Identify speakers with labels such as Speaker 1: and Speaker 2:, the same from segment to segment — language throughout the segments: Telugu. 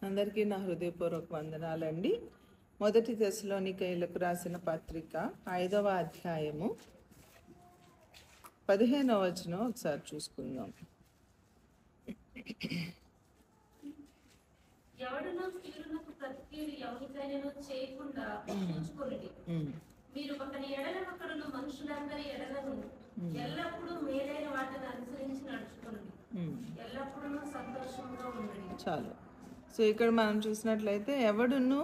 Speaker 1: అందరికీ నా హృదయపూర్వక వందనాలండి. మొదటి తెస్సలోనికయులకు రాసిన పత్రిక 5వ అధ్యాయము 15వ వచనం ఒకసారి చూసుకుందాం.
Speaker 2: ఎవడును కీడునకు ప్రతికీడు ఎవరికైనా చేయకుండా చూచుకొనుడి. మీరు ఒకరి ఎడల ఒకడును మనుషులందరి ఎడలను ఎల్లప్పుడూ మేలైన వాటిని అనుసరించి నడుచుకొనుడి. ఎల్లప్పుడూ సంతోషంగా ఉండండి.
Speaker 1: చాలు. సో ఇక్కడ మనం చూసినట్లయితే ఎవడును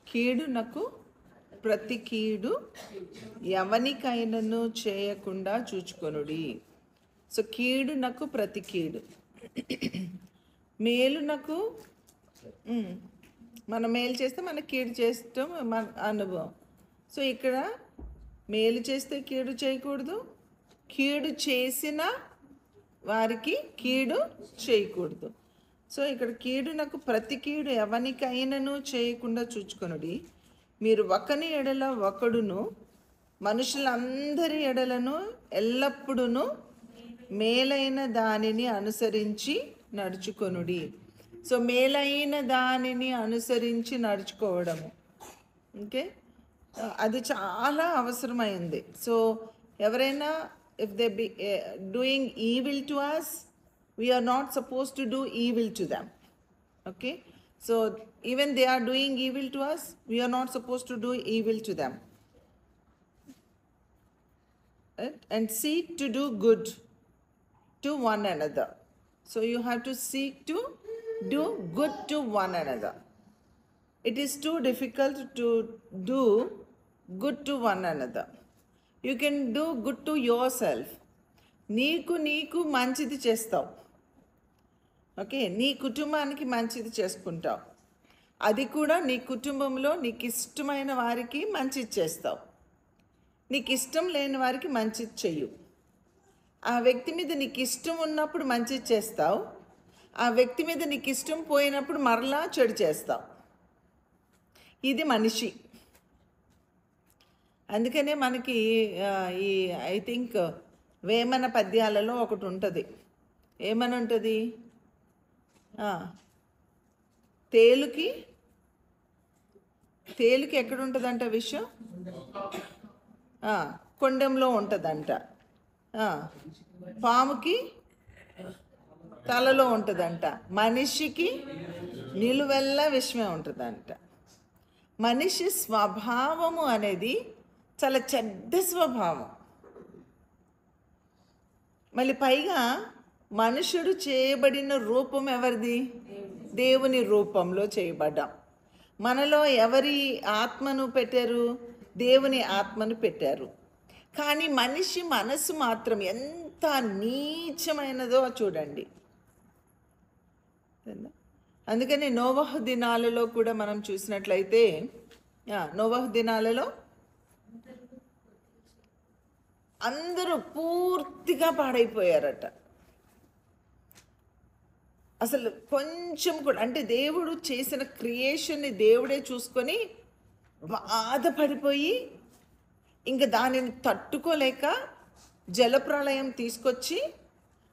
Speaker 1: కీడునకు ప్రతి కీడు ఎవనికైనను చేయకుండా చూచుకొనుడి. సో కీడునకు ప్రతి కీడు, మేలునకు మనం మేలు చేస్తే మనకు కీడు చేస్తాం మన అనుభవం. సో ఇక్కడ మేలు చేస్తే కీడు చేయకూడదు, కీడు చేసిన వారికి కీడు చేయకూడదు. సో ఇక్కడ కీడునకు ప్రతి కీడు ఎవనికైనను చేయకుండా చూచుకొనుడి. మీరు ఒకని ఎడల ఒకడును మనుషులందరి ఎడలను ఎల్లప్పుడూ మేలైన దానిని అనుసరించి నడుచుకొనుడి. సో మేలైన దానిని అనుసరించి నడుచుకోవడము, ఓకే, అది చాలా అవసరమైంది. సో ఎవరైనా if they be doing evil to us, we are not supposed to do evil to them, okay? So even they are doing evil to us, we are not supposed to do evil to them, right? And seek to do good to one another. So you have to seek to do good to one another. It is too difficult to do good to one another. You can do good to yourself. నీకు మంచిది చేస్తావు, ఓకే, నీ కుటుంబానికి మంచిది చేసుకుంటావు, అది కూడా నీ కుటుంబంలో నీకు ఇష్టమైన వారికి మంచిది చేస్తావు. నీకు ఇష్టం లేని వారికి మంచిది చెయ్యు. ఆ వ్యక్తి మీద నీకు ఇష్టం ఉన్నప్పుడు మంచిది చేస్తావు, ఆ వ్యక్తి మీద నీకు ఇష్టం పోయినప్పుడు మరలా చెడు చేస్తావు. ఇది మనిషి. అందుకనే మనకి ఈ ఐ థింక్ వేమన పద్యాలలో ఒకటి ఉంటుంది. ఏమని ఉంటుంది? తేలుకి ఎక్కడ ఉంటుందంట విషయం? కొండెంలో ఉంటుందంట. పాముకి తలలో ఉంటుందంట. మనిషికి నిలువెల్లా విషమే ఉంటుందంట. మనిషి స్వభావము అనేది చాలా చెడ్డ స్వభావం. మళ్ళీ పైగా మనుషుడు చేయబడిన రూపం ఎవరిది? దేవుని రూపంలో చేయబడ్డాం. మనలో ఎవరి ఆత్మను పెట్టారు? దేవుని ఆత్మను పెట్టారు. కానీ మనిషి మనసు మాత్రం ఎంత నీచమైనదో చూడండి. అందుకని నోవహు దినాలలో కూడా మనం చూసినట్లయితే, నోవహు దినాలలో అందరూ పూర్తిగా పాడైపోయారట. అసలు కొంచెం కూడా, అంటే దేవుడు చేసిన క్రియేషన్ని దేవుడే చూసుకొని బాధపడిపోయి ఇంకా దానిని తట్టుకోలేక జలప్రళయం తీసుకొచ్చి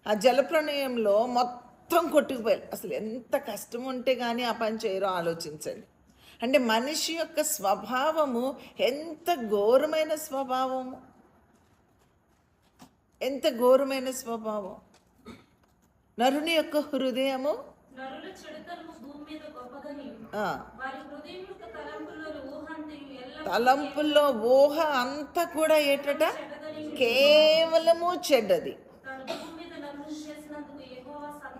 Speaker 1: ఆ జలప్రళయంలో మొత్తం కొట్టుకుపోయారు. అసలు ఎంత కష్టం ఉంటే కానీ ఆ పని చేయరో ఆలోచించండి. అంటే మనిషి యొక్క స్వభావము ఎంత ఘోరమైన స్వభావము, ఎంత ఘోరమైన స్వభావం. నరుని యొక్క హృదయము తలంపుల్లో ఊహ అంతా కూడా ఏటట కేవలము చెడ్డది.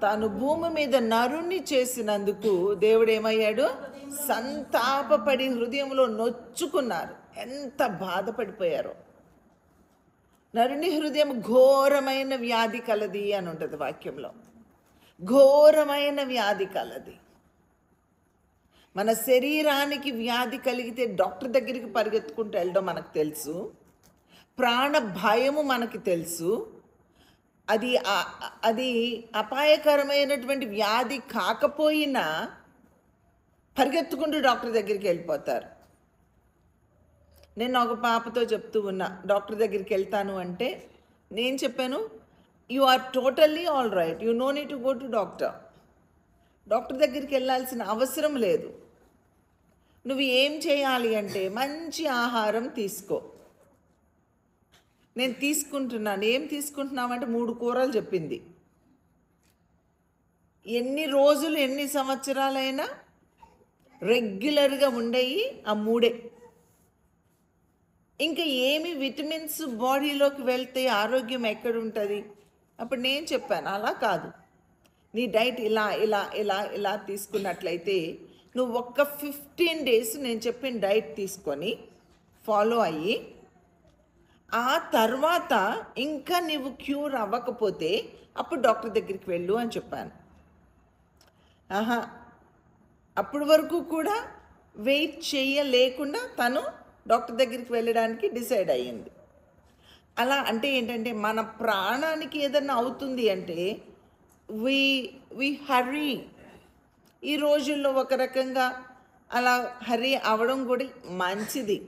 Speaker 1: తాను భూమి మీద నరుణ్ణి చేసినందుకు దేవుడు ఏమయ్యాడు? సంతాపపడి హృదయంలో నొచ్చుకున్నారు. ఎంత బాధపడిపోయారో. నరుని హృదయం ఘోరమైన వ్యాధి కలది అని ఉంటుంది వాక్యంలో. ఘోరమైన వ్యాధి కలది. మన శరీరానికి వ్యాధి కలిగితే డాక్టర్ దగ్గరికి పరిగెత్తుకుంటూ వెళ్ళడం మనకు తెలుసు. ప్రాణ భయము మనకి తెలుసు. అది అపాయకరమైనటువంటి వ్యాధి కాకపోయినా పరిగెత్తుకుంటూ డాక్టర్ దగ్గరికి వెళ్ళిపోతారు. నేను ఒక పాపతో చెప్తూ ఉన్నా, డాక్టర్ దగ్గరికి వెళ్తాను అంటే నేను చెప్పాను, you are totally all right, you no need to go to doctor. Doctor దగ్గరికి వెళ్ళాల్సిన అవసరం లేదు. నువ్వు ఏం చేయాలి అంటే మంచి ఆహారం తీసుకో. నేను తీసుకుంటున్నాను. ఏం తీసుకుంటున్నామంటే 3 కూరలు చెప్పింది. ఎన్ని రోజులు ఎన్ని సంవత్సరాలైనా రెగ్యులర్గా ఉండేవి ఆ 3. ఇంకా ఏమి విటమిన్స్ బాడీలోకి వెళ్తే ఆరోగ్యం ఎక్కడుంటుంది? అప్పుడు నేను చెప్పాను, అలా కాదు, నీ డైట్ ఇలా ఇలా ఇలా ఇలా తీసుకున్నట్లయితే నువ్వు ఒక్క 15 days నేను చెప్పిన డైట్ తీసుకొని ఫాలో అయ్యి ఆ తర్వాత ఇంకా నువ్వు క్యూర్ అవ్వకపోతే అప్పుడు డాక్టర్ దగ్గరికి వెళ్ళు అని చెప్పాను. అప్పటి వరకు కూడా వెయిట్ చేయలేకుండా తను డాక్టర్ దగ్గరికి వెళ్ళడానికి డిసైడ్ అయ్యింది. అలా అంటే ఏంటంటే మన ప్రాణానికి ఏదన్నా అవుతుంది అంటే వి హర్రీ. ఈ రోజుల్లో ఒక రకంగా అలా హర్రీ అవ్వడం కూడా మంచిది,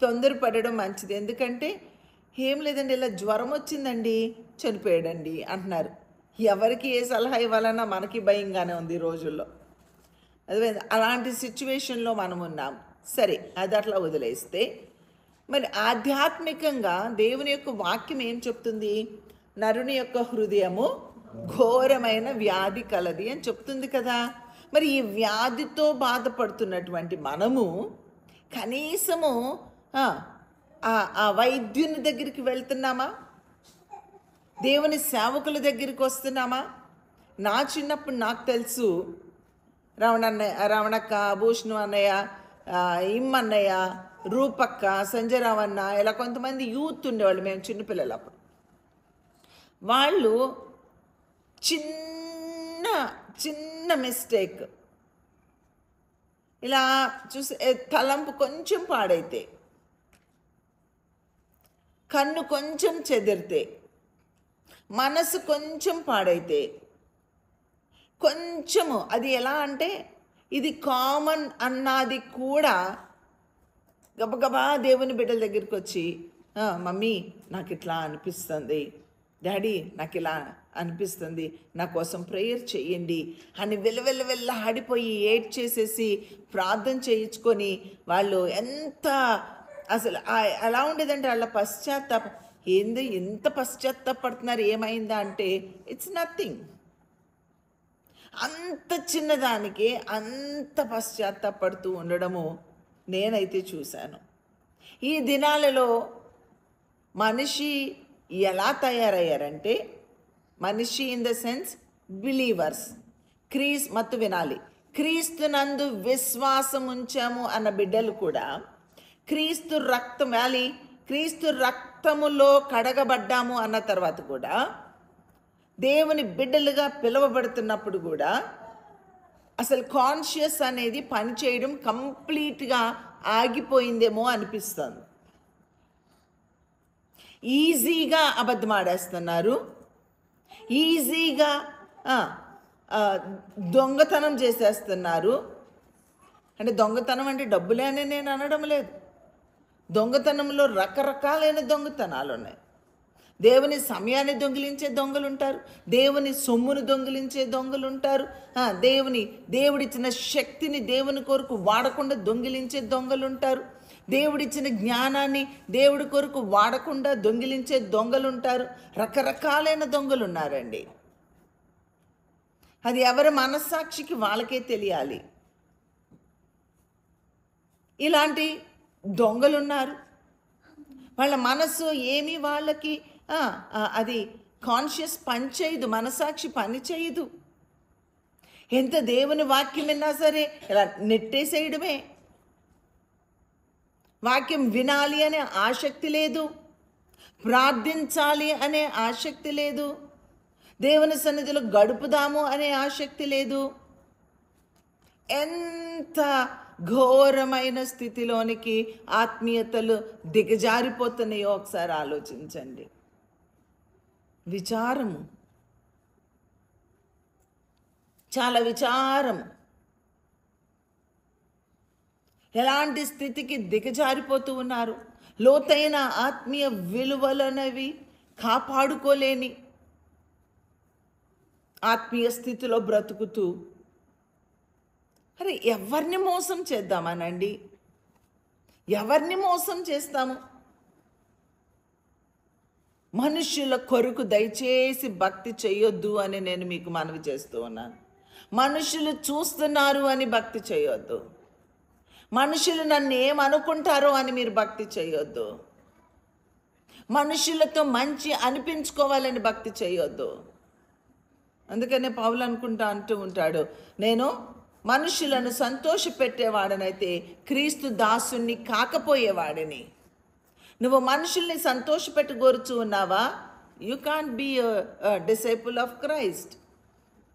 Speaker 1: తొందరపడడం మంచిది. ఎందుకంటే ఏం లేదండి, ఇలా జ్వరం వచ్చిందండి చనిపోయాడండి అంటున్నారు. ఎవరికి ఏ సలహా ఇవ్వాలన్నా మనకి భయంగానే ఉంది ఈ రోజుల్లో. అదే అలాంటి సిచ్యువేషన్లో మనం ఉన్నాం. సరే, అది అట్లా వదిలేస్తే మరి ఆధ్యాత్మికంగా దేవుని యొక్క వాక్యం ఏం చెప్తుంది? నరుని యొక్క హృదయము ఘోరమైన వ్యాధి కలది అని చెప్తుంది కదా. మరి ఈ వ్యాధితో బాధపడుతున్నటువంటి మనము కనీసము ఆ వైద్యుని దగ్గరికి వెళ్తున్నామా? దేవుని సేవకుల దగ్గరికి వస్తున్నామా? నా చిన్నప్పుడు నాకు తెలుసు, రమణక్క, భూషణం అన్నయ్య, ఇమ్మన్నయ్య, రూపక్క, సంజయరావు అన్న, ఇలా కొంతమంది యూత్ ఉండేవాళ్ళు మేము చిన్నపిల్లలప్పుడు. వాళ్ళు చిన్న చిన్న మిస్టేక్ ఇలా చూసి, తలంపు కొంచెం పాడైతే, కన్ను కొంచెం చెదిరితే, మనసు కొంచెం పాడైతే, కొంచెము అది ఎలా అంటే ఇది కామన్ అన్నది కూడా గబగబా దేవుని బిడ్డల దగ్గరికి వచ్చి, మమ్మీ నాకు ఇట్లా అనిపిస్తుంది, డాడీ నాకు ఇలా అనిపిస్తుంది, నా కోసం ప్రేయర్ చేయండి అని వెళ్ళ ఆడిపోయి ఏడ్ చేసేసి ప్రార్థన చేయించుకొని వాళ్ళు ఎంత అసలు ఎలా ఉండేదంటే వాళ్ళ పశ్చాత్తాపం ఏంది, ఎంత పశ్చాత్తాపడుతున్నారు, ఏమైందా అంటే ఇట్స్ నథింగ్. అంత చిన్నదానికి అంత పశ్చాత్తాపడుతూ ఉండడము నేనైతే చూశాను. ఈ దినాలలో మనిషి ఎలా తయారయ్యారంటే, మనిషి ఇన్ ద సెన్స్ బిలీవర్స్, మత్తు వినాలి, క్రీస్తునందు విశ్వాసం ఉంచాము అన్న బిడ్డలు కూడా క్రీస్తు రక్తములో కడగబడ్డాము అన్న తర్వాత కూడా దేవుని బిడ్డలుగా పిలువబడుతున్నప్పుడు కూడా అసలు కాన్షియస్ అనేది పనిచేయడం కంప్లీట్గా ఆగిపోయిందేమో అనిపిస్తుంది. ఈజీగా అబద్ధం ఆడేస్తున్నారు, ఈజీగా దొంగతనం చేసేస్తున్నారు. అంటే దొంగతనం అంటే డబ్బులే అని నేను అనడం లేదు. దొంగతనంలో రకరకాలైన దొంగతనాలు ఉన్నాయి. దేవుని సమయాన్ని దొంగిలించే దొంగలు ఉంటారు, దేవుని సొమ్మును దొంగిలించే దొంగలు ఉంటారు, దేవుడిచ్చిన శక్తిని దేవుని కొరకు వాడకుండా దొంగిలించే దొంగలు ఉంటారు, దేవుడిచ్చిన జ్ఞానాన్ని దేవుడి కొరకు వాడకుండా దొంగిలించే దొంగలు ఉంటారు. రకరకాలైన దొంగలు ఉన్నారండి. అది ఎవరి మనస్సాక్షికి వాళ్ళకే తెలియాలి. ఇలాంటి దొంగలున్నారు. వాళ్ళ మనస్సు ఏమీ వాళ్ళకి అది కాన్షియస్ పని చేయదు, మనసాక్షి పని చేయదు. ఎంత దేవుని వాక్యం విన్నా సరే ఇలా నెట్టేసేయడమే. వాక్యం వినాలి అనే ఆసక్తి లేదు, ప్రార్థించాలి అనే ఆసక్తి లేదు, దేవుని సన్నిధిలో గడుపుదాము అనే ఆసక్తి లేదు. ఎంత ఘోరమైన స్థితిలోనికి ఆత్మీయతలు దిగజారిపోతున్నాయో ఒకసారి ఆలోచించండి. విచారము, చాలా విచారం. ఎలాంటి స్థితికి దిగజారిపోతూ ఉన్నారు. లోతైన ఆత్మీయ విలువలనేవి కాపాడుకోలేని ఆత్మీయ స్థితిలో బ్రతుకుతూ అరే ఎవరిని మోసం చేద్దామనండి? ఎవరిని మోసం చేస్తాము? మనుష్యుల కొరకు దయచేసి భక్తి చేయొద్దు అని నేను మీకు మనవి చేస్తూ ఉన్నాను. మనుషులు చూస్తున్నారు అని భక్తి చేయొద్దు. మనుషులు నన్ను ఏమనుకుంటారో అని మీరు భక్తి చేయొద్దు. మనుషులతో మంచి అనిపించుకోవాలని భక్తి చేయొద్దు. అందుకనే పౌలు అంటూ ఉంటాడు, నేను మనుషులను సంతోషపెట్టేవాడనైతే క్రీస్తు దాసుని కాకపోయేవాడిని. నువ్వు మనుషుల్ని సంతోషపెట్టగోరుచు ఉన్నావా? You can't be disciple of Christ.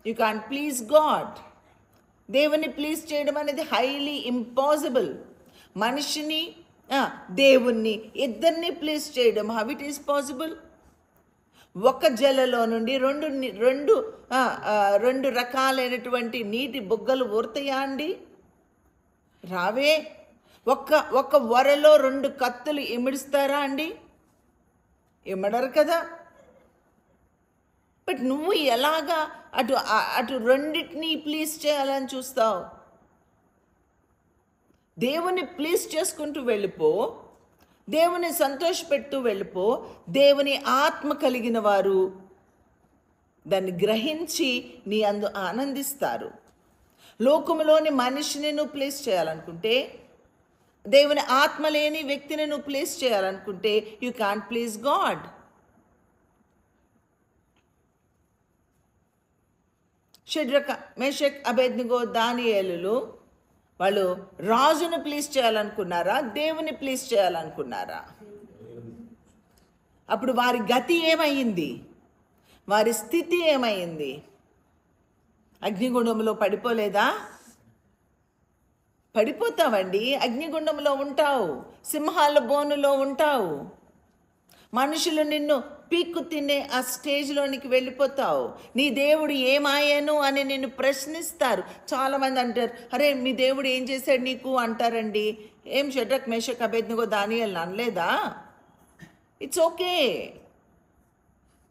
Speaker 1: You can't please God. దేవుని ప్లీజ్ చేయడం అనేది హైలీ ఇంపాసిబుల్. మనిషిని దేవుణ్ణి ఇద్దరిని ప్లీజ్ చేయడం హౌ ఇట్ ఈస్ పాసిబుల్? ఒక జలలో నుండి రెండు రకాలైనటువంటి నీటి బుగ్గలు ఊరుతాయా అండి? రావే. ఒక వరలో 2 కత్తులు ఇమిడుస్తారా అండి? ఇమ్మడరు కదా. బట్ నువ్వు ఎలాగా అటు రెండింటినీ ప్లీజ్ చేయాలని చూస్తావు? దేవుని ప్లీజ్ చేసుకుంటూ వెళ్ళిపో, దేవుని సంతోషపెడుతూ వెళ్ళిపో. దేవుని ఆత్మ కలిగిన వారు దాన్ని గ్రహించి నీ అందు ఆనందిస్తారు. లోకములోని మనిషిని నువ్వు ప్లేస్ చేయాలనుకుంటే, దేవుని ఆత్మ లేని వ్యక్తిని నువ్వు ప్లేస్ చేయాలనుకుంటే you can't please God. Shadrach, Meshach, Abednego, దానియేలులు వాళ్ళు రాజును ప్లీజ్ చేయాలనుకున్నారా? దేవుని ప్లీజ్ చేయాలనుకున్నారా? అప్పుడు వారి గతి ఏమైంది? వారి స్థితి ఏమైంది? అగ్నిగుండంలో పడిపోలేదా? పడిపోతావండి. అగ్నిగుండంలో ఉంటావు, సింహాల బోనులో ఉంటావు. మనుషులు నిన్ను పీక్కు తినే ఆ స్టేజ్లోనికి వెళ్ళిపోతావు. నీ దేవుడు ఏమాయను అని నిన్ను ప్రశ్నిస్తారు. చాలామంది అంటారు, అరే మీ దేవుడు ఏం చేశాడు నీకు అంటారండి. ఏం షడ్రక్, మేషక్, అబేద్నెగో, దానియేలు అనలేదా? It's okay.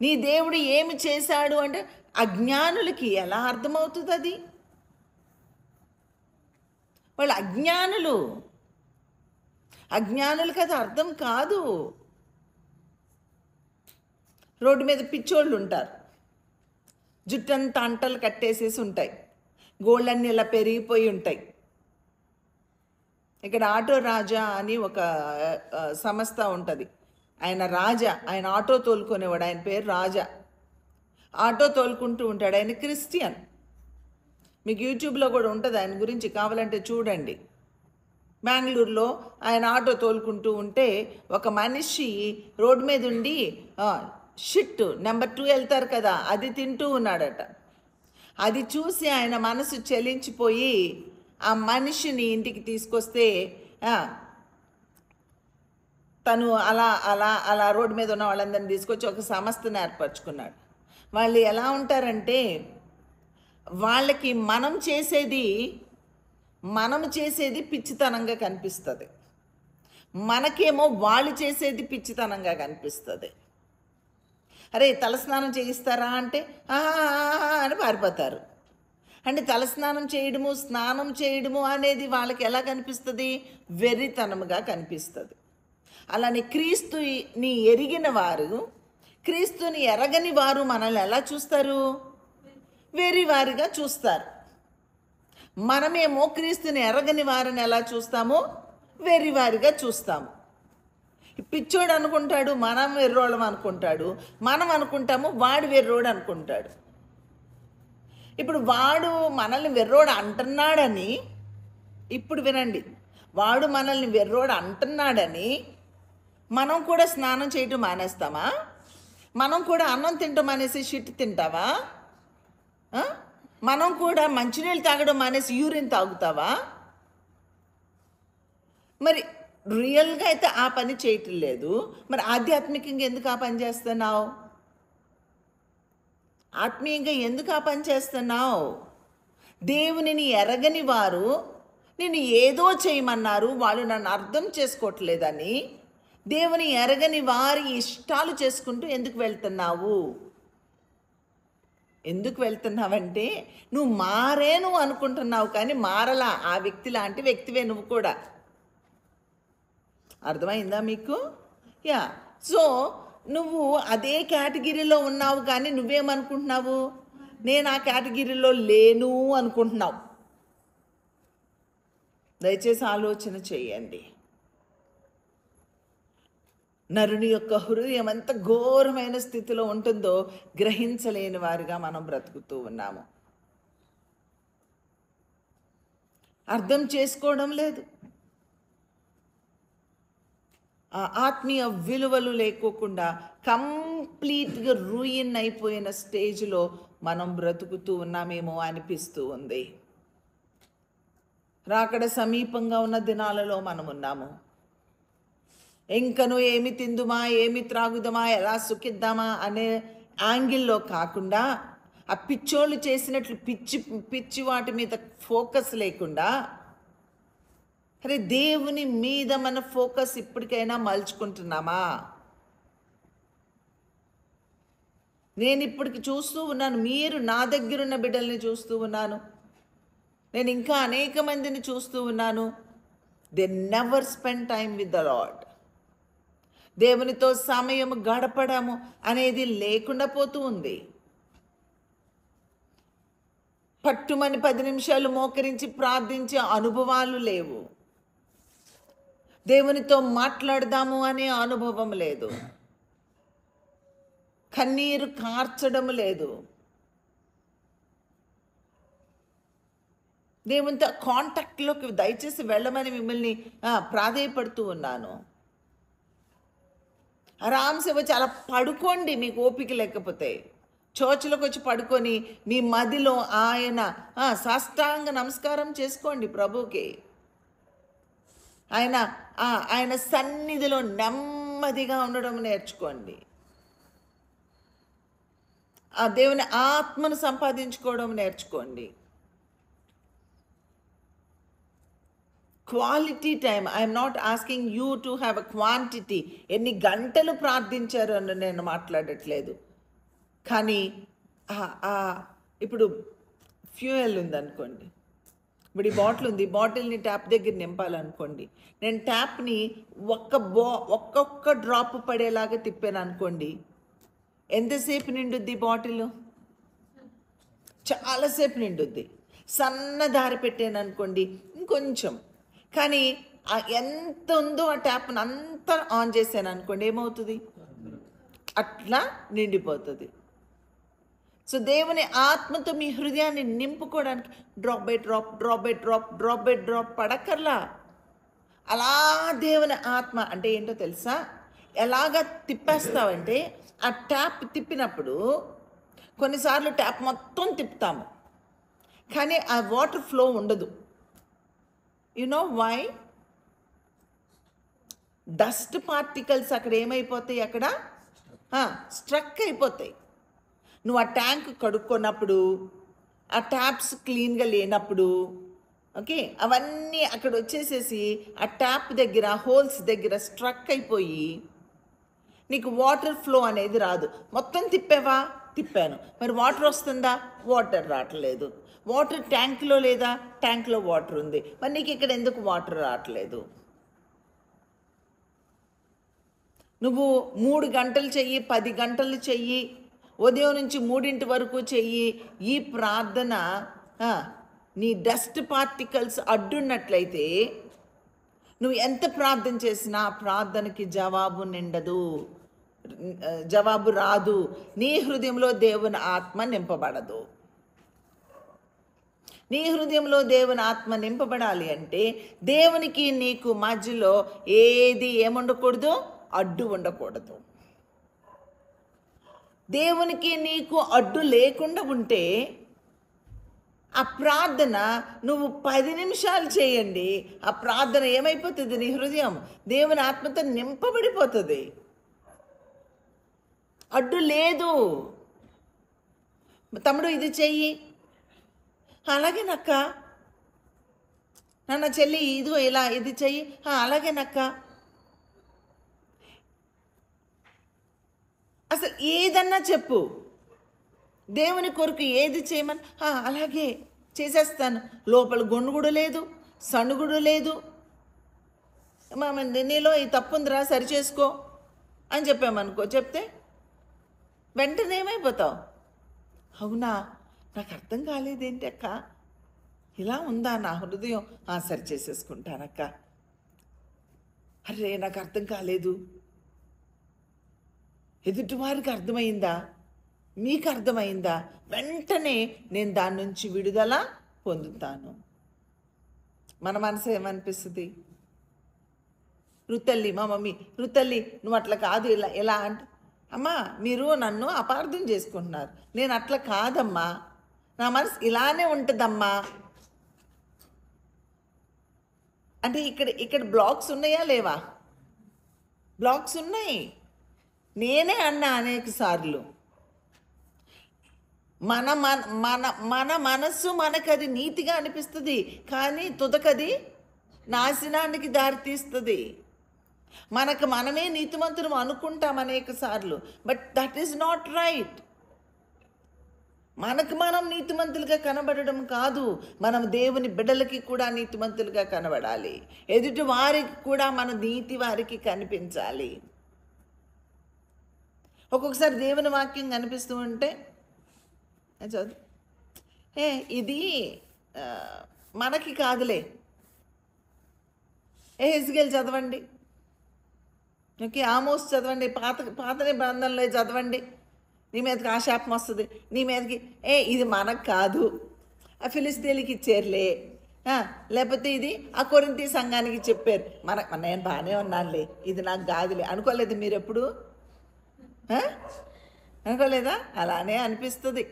Speaker 1: నీ దేవుడు ఏమి చేశాడు అంటే అజ్ఞానులకి ఎలా అర్థమవుతుంది? అది వాళ్ళు అజ్ఞానులకి అది అర్థం కాదు. రోడ్డు మీద పిచ్చోళ్ళు ఉంటారు, జుట్టంతా అంటలు కట్టేసేసి ఉంటాయి, గోళ్ళన్నీ ఇలా పెరిగిపోయి ఉంటాయి. ఇక్కడ ఆటో రాజా అని ఒక సంస్థ ఉంటుంది. ఆయన ఆటో తోలుకునేవాడు. ఆయన పేరు రాజా. ఆటో తోలుకుంటూ ఉంటాడు. ఆయన క్రిస్టియన్. మీకు యూట్యూబ్లో కూడా ఉంటుంది ఆయన గురించి, కావాలంటే చూడండి. బెంగళూరులో ఆయన ఆటో తోలుకుంటూ ఉంటే ఒక మనిషి రోడ్డు మీద ఉండి షిట్ నెంబర్ 2 వెళ్తారు కదా, అది తింటూ ఉన్నాడట. అది చూసి ఆయన మనసు చలించిపోయి ఆ మనిషిని ఇంటికి తీసుకొస్తే తను అలా రోడ్డు మీద ఉన్న వాళ్ళందరినీ తీసుకొచ్చి ఒక సంస్థను ఏర్పరచుకున్నాడు. వాళ్ళు ఎలా ఉంటారంటే, వాళ్ళకి మనం చేసేది పిచ్చితనంగా కనిపిస్తుంది, మనకేమో వాళ్ళు చేసేది పిచ్చితనంగా కనిపిస్తుంది. అరే తలస్నానం చేయిస్తారా అంటే అని పారిపోతారు. అంటే తలస్నానం చేయడము, స్నానం చేయడము అనేది వాళ్ళకి ఎలా కనిపిస్తుంది? వెర్రితనముగా కనిపిస్తుంది. అలానే క్రీస్తుని ఎరిగిన వారు, క్రీస్తుని ఎరగని వారు మనల్ని ఎలా చూస్తారు? వెర్రివారిగా చూస్తారు. మనమేమో క్రీస్తుని ఎరగని వారిని ఎలా చూస్తాము? వెర్రివారిగా చూస్తాము. పిచ్చోడు అనుకుంటాడు మనం వెర్రోళ్ళం అనుకుంటాడు, మనం అనుకుంటాము వాడు వెర్రోడు అనుకుంటాడు. ఇప్పుడు వాడు మనల్ని వెర్రోడు అంటున్నాడని, ఇప్పుడు వినండి, వాడు మనల్ని వెర్రోడు అంటున్నాడని మనం కూడా స్నానం చేయటం మానేస్తామా? మనం కూడా అన్నం తింటాం మానేసి షిట్ తింటావా? మనం కూడా మంచినీళ్ళు తాగడం మానేసి యూరిన్ తాగుతావా? మరి రియల్గా అయితే ఆ పని చేయటం లేదు, మరి ఆధ్యాత్మికంగా ఎందుకు ఆ పని చేస్తున్నావు? ఆత్మీయంగా ఎందుకు ఆ పని చేస్తున్నావు? దేవునిని ఎరగని వారు నేను ఏదో చేయమన్నారు, వాళ్ళు నన్ను అర్థం చేసుకోవట్లేదని దేవుని ఎరగని వారి ఇష్టాలు చేసుకుంటూ ఎందుకు వెళ్తున్నావు? ఎందుకు వెళ్తున్నావంటే నువ్వు మారేను అనుకుంటున్నావు, కానీ మారలా. ఆ వ్యక్తి లాంటి వ్యక్తివే నువ్వు కూడా. అర్థమైందా మీకు? యా. సో నువ్వు అదే కేటగిరీలో ఉన్నావు, కానీ నువ్వేమనుకుంటున్నావు? నేను ఆ కేటగిరీలో లేను అనుకుంటున్నావు. దయచేసి ఆలోచన చేయండి. నరుని యొక్క హృదయం ఎంత ఘోరమైన స్థితిలో ఉంటుందో గ్రహించలేని వారిగా మనం బ్రతుకుతూ ఉన్నాము. అర్థం చేసుకోవడం లేదు. ఆ ఆత్మీయ విలువలు లేకోకుండా కంప్లీట్గా రూయిన్ అయిపోయిన స్టేజ్లో మనం బ్రతుకుతూ ఉన్నామేమో అనిపిస్తూ ఉంది. రాకడ సమీపంగా ఉన్న దినాలలో మనం ఉన్నాము. ఇంకను ఏమి తిందుమా, ఏమి త్రాగుదమా, ఎలా సుఖిద్దామా అనే యాంగిల్లో కాకుండా, ఆ పిచ్చోళ్ళు చేసినట్లు పిచ్చి వాటి మీద ఫోకస్ లేకుండా, అరే దేవుని మీద మన ఫోకస్ ఇప్పటికైనా మలుచుకుంటున్నామా? నేను ఇప్పటికి చూస్తూ ఉన్నాను, మీరు నా దగ్గరున్న బిడ్డల్ని చూస్తూ ఉన్నాను, నేను ఇంకా అనేక మందిని చూస్తూ ఉన్నాను. They never spend time with the lord. దేవునితో సమయం గడపడము అనేది లేకుండా పోతూ ఉంది. పట్టుమని 10 నిమిషాలు మోకరించి ప్రార్థించే అనుభవాలు లేవు. దేవునితో మాట్లాడదాము అనే అనుభవం లేదు. కన్నీరు కార్చడం లేదు. దేవునితో కాంటాక్ట్లోకి దయచేసి వెళ్ళమని మిమ్మల్ని ప్రాధేయపడుతూ ఉన్నాను. ఆరామ్సే వచ్చి అలా పడుకోండి, మీకు ఓపిక లేకపోతే. చర్చిలోకి వచ్చి పడుకొని మీ మదిలో ఆయన సాష్టాంగ నమస్కారం చేసుకోండి ప్రభుకి. ఆయన సన్నిధిలో నెమ్మదిగా ఉండడం నేర్చుకోండి. ఆ దేవుని ఆత్మను సంపాదించుకోవడం నేర్చుకోండి. Quality time. I'm not asking you to have a quantity. ఎన్ని గంటలు ప్రార్థించారు అని నేను మాట్లాడట్లేదు. కానీ ఇప్పుడు ఫ్యూయల్ ఉందనుకోండి, ఇప్పుడు ఈ బాటిల్ ఉంది, బాటిల్ని ట్యాప్ దగ్గర నింపాలనుకోండి. నేను ట్యాప్ని ఒక్కొక్క డ్రాప్ పడేలాగా తిప్పాను అనుకోండి, ఎంతసేపు నిండుద్ది బాటిల్? చాలాసేపు నిండుద్ది. సన్న దారి పెట్టాను అనుకోండి, ఇంకొంచెం. కానీ ఎంత ఉందో ఆ ట్యాప్ని అంతా ఆన్ చేశాను అనుకోండి, ఏమవుతుంది? అట్లా నిండిపోతుంది. సో దేవుని ఆత్మతో మీ హృదయాన్ని నింపుకోవడానికి drop by drop, drop by drop, drop by drop పడక్కర్లా. అలా దేవుని ఆత్మ అంటే ఏంటో తెలుసా? ఎలాగ తిప్పేస్తావంటే, ఆ ట్యాప్ తిప్పినప్పుడు కొన్నిసార్లు ట్యాప్ మొత్తం తిప్పుతాము, కానీ ఆ వాటర్ ఫ్లో ఉండదు. You know why? Dust particles అక్కడ ఏమైపోతాయి? అక్కడ స్ట్రక్ అయిపోతాయి. నువ్వు ఆ ట్యాంక్ కడుక్కున్నప్పుడు, ఆ ట్యాప్స్ క్లీన్గా లేనప్పుడు, ఓకే, అవన్నీ అక్కడ వచ్చేసేసి ఆ ట్యాప్ దగ్గర హోల్స్ దగ్గర స్ట్రక్ అయిపోయి నీకు వాటర్ ఫ్లో అనేది రాదు. మొత్తం తిప్పావా? తిప్పాను. మరి వాటర్ వస్తుందా? వాటర్ రావట్లేదు. వాటర్ ట్యాంక్లో లేదా? ట్యాంక్లో వాటర్ ఉంది. మరి నీకు ఇక్కడ ఎందుకు వాటర్ రావట్లేదు? నువ్వు 3 గంటలు చెయ్యి, 10 గంటలు చెయ్యి, ఉదయం నుంచి 3 వరకు చెయ్యి. ఈ ప్రార్థన నీ డస్ట్ పార్టికల్స్ అడ్డున్నట్లయితే నువ్వు ఎంత ప్రార్థన చేసినా ఆ ప్రార్థనకి జవాబు నిండదు, జవాబు రాదు. నీ హృదయంలో దేవుని ఆత్మ నింపబడదు. నీ హృదయంలో దేవుని ఆత్మ నింపబడాలి అంటే దేవునికి నీకు మధ్యలో ఏముండకూడదు? అడ్డు ఉండకూడదు. దేవునికి నీకు అడ్డు లేకుండా ఉంటే ఆ ప్రార్థన నువ్వు 10 నిమిషాలు చేయండి, ఆ ప్రార్థన ఏమైపోతుంది? నీ హృదయం దేవుని ఆత్మతో నింపబడిపోతుంది. అడ్డు లేదు. తమ్ముడు ఇది చెయ్యి, అలాగే నక్క. నాన్న చెల్లి ఇదిగో ఇలా ఇది చెయ్యి, అలాగే నక్క. అసలు ఏదన్నా చెప్పు, దేవుని కొరకు ఏది చేయమని అలాగే చేసేస్తాను. లోపల గొణుగుడు లేదు, సణుగుడు లేదు. నీలో ఈ తప్పు ఉందిరా, సరి చేసుకో అని చెప్పామనుకో, చెప్తే వెంటనే ఏమైపోతావు? అవునా, నాకు అర్థం కాలేదేంటి అక్క, ఇలా ఉందా నా హృదయం, సరి చేసేసుకుంటానక్క. అరే నాకు అర్థం కాలేదు, ఎదుటివారికి అర్థమైందా, మీకు అర్థమైందా, వెంటనే నేను దాని నుంచి విడుదల పొందుతాను. మన మనసు ఏమనిపిస్తుంది? రుతల్లి, మా మమ్మీ, రుతల్లి నువ్వు అట్లా కాదు, ఇలా అంటే, అమ్మా మీరు నన్ను అపార్థం చేసుకుంటున్నారు, నేను అట్లా కాదమ్మా, నా మనసు ఇలానే ఉంటుందమ్మా అంటే ఇక్కడ బ్లాక్స్ ఉన్నాయా లేవా? బ్లాక్స్ ఉన్నాయి. నేనే అన్నా అనేక సార్లు, మన మన మన మన మనస్సు మనకది నీతిగా అనిపిస్తుంది, కానీ తుదకది నాశనానికి దారితీస్తుంది. మనకు మనమే నీతిమంతులు అనుకుంటాం అనేక సార్లు, but that is not right. మనకు మనం నీతిమంతులుగా కనబడడం కాదు, మనం దేవుని బిడ్డలకి కూడా నీతిమంతులుగా కనబడాలి. ఎదుటి వారికి కూడా మన నీతి వారికి కనిపించాలి. ఒక్కొక్కసారి దేవుని వాక్యం కనిపిస్తూ ఉంటే చదువు, ఇది మనకి కాదులే, హెజ్కేలు చదవండి, ఓకే, ఆమోస్ చదవండి, పాత నిబంధనలో చదవండి, నీ మీదకి ఆశాపం వస్తుంది, నీ మీదకి ఇది మనకు కాదు, ఆ ఫిలిస్తీన్లకి ఇచ్చారులే, లేకపోతే ఇది ఆ కొరింథీ సంఘానికి చెప్పారు, నేను బాగానే ఉన్నానులే, ఇది నాకు కాదులే. అనుకోలేదు మీరు ఎప్పుడు? అనుకోలేదా? అలానే అనిపిస్తుంది.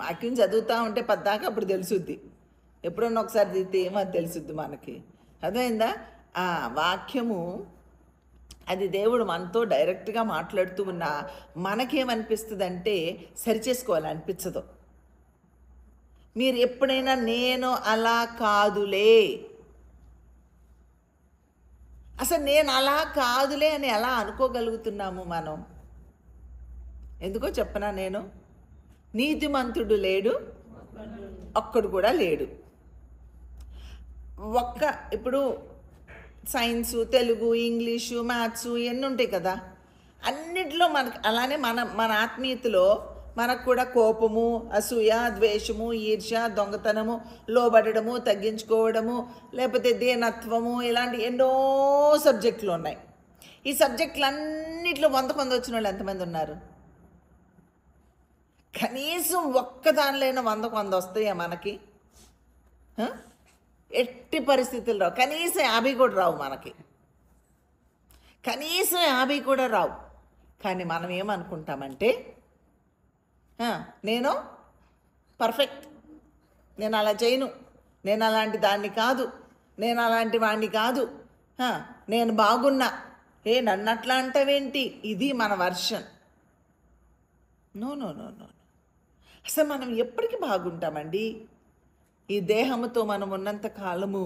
Speaker 1: వాక్యం చదువుతూ ఉంటే పద్దాక అప్పుడు తెలుసుద్ది, ఎప్పుడన్నా ఒకసారి దిగితే ఏమో తెలుసుద్ది మనకి. అర్థమైందా? ఆ వాక్యము అది దేవుడు మనతో డైరెక్ట్గా మాట్లాడుతూ ఉన్నా మనకేమనిపిస్తుంది అంటే సరిచేసుకోవాలనిపించదు. మీరు ఎప్పుడైనా నేను అలా కాదులే, అసలు నేను అలా కాదులే అని ఎలా అనుకోగలుగుతున్నాము మనం? ఎందుకో చెప్పనా, నేను నీతిమంతుడు లేడు, ఒక్కడు కూడా లేడు. ఇప్పుడు సైన్సు, తెలుగు, ఇంగ్లీషు, మ్యాథ్సు ఇవన్నీ ఉంటాయి కదా, అన్నిట్లో మనకు అలానే మన ఆత్మీయతలో మనకు కూడా కోపము, అసూయ, ద్వేషము, ఈర్ష్య, దొంగతనము, లోబడము, తగ్గించుకోవడము, లేకపోతే దీనత్వము, ఇలాంటి ఎన్నో సబ్జెక్టులు ఉన్నాయి. ఈ సబ్జెక్టులు అన్నిట్లో 100 మంది వచ్చిన వాళ్ళు ఎంతమంది ఉన్నారు? కనీసం ఒక్కదానిలైనా 100కు 100 వస్తాయా మనకి? ఎట్టి పరిస్థితులు రావు. కనీసం 50 కూడా రావు మనకి, కనీసం 50 కూడా రావు. కానీ మనం ఏమనుకుంటామంటే నేను పర్ఫెక్ట్, నేను అలా చేయను, నేను అలాంటి దాన్ని కాదు, నేను అలాంటి వాడిని కాదు, నేను బాగున్నా, నన్ను అట్లా అంటావేంటి? ఇది మన version. No no no no అసలు మనం ఎప్పటికీ బాగుంటామండి? ఈ దేహంతో మనం ఉన్నంత కాలము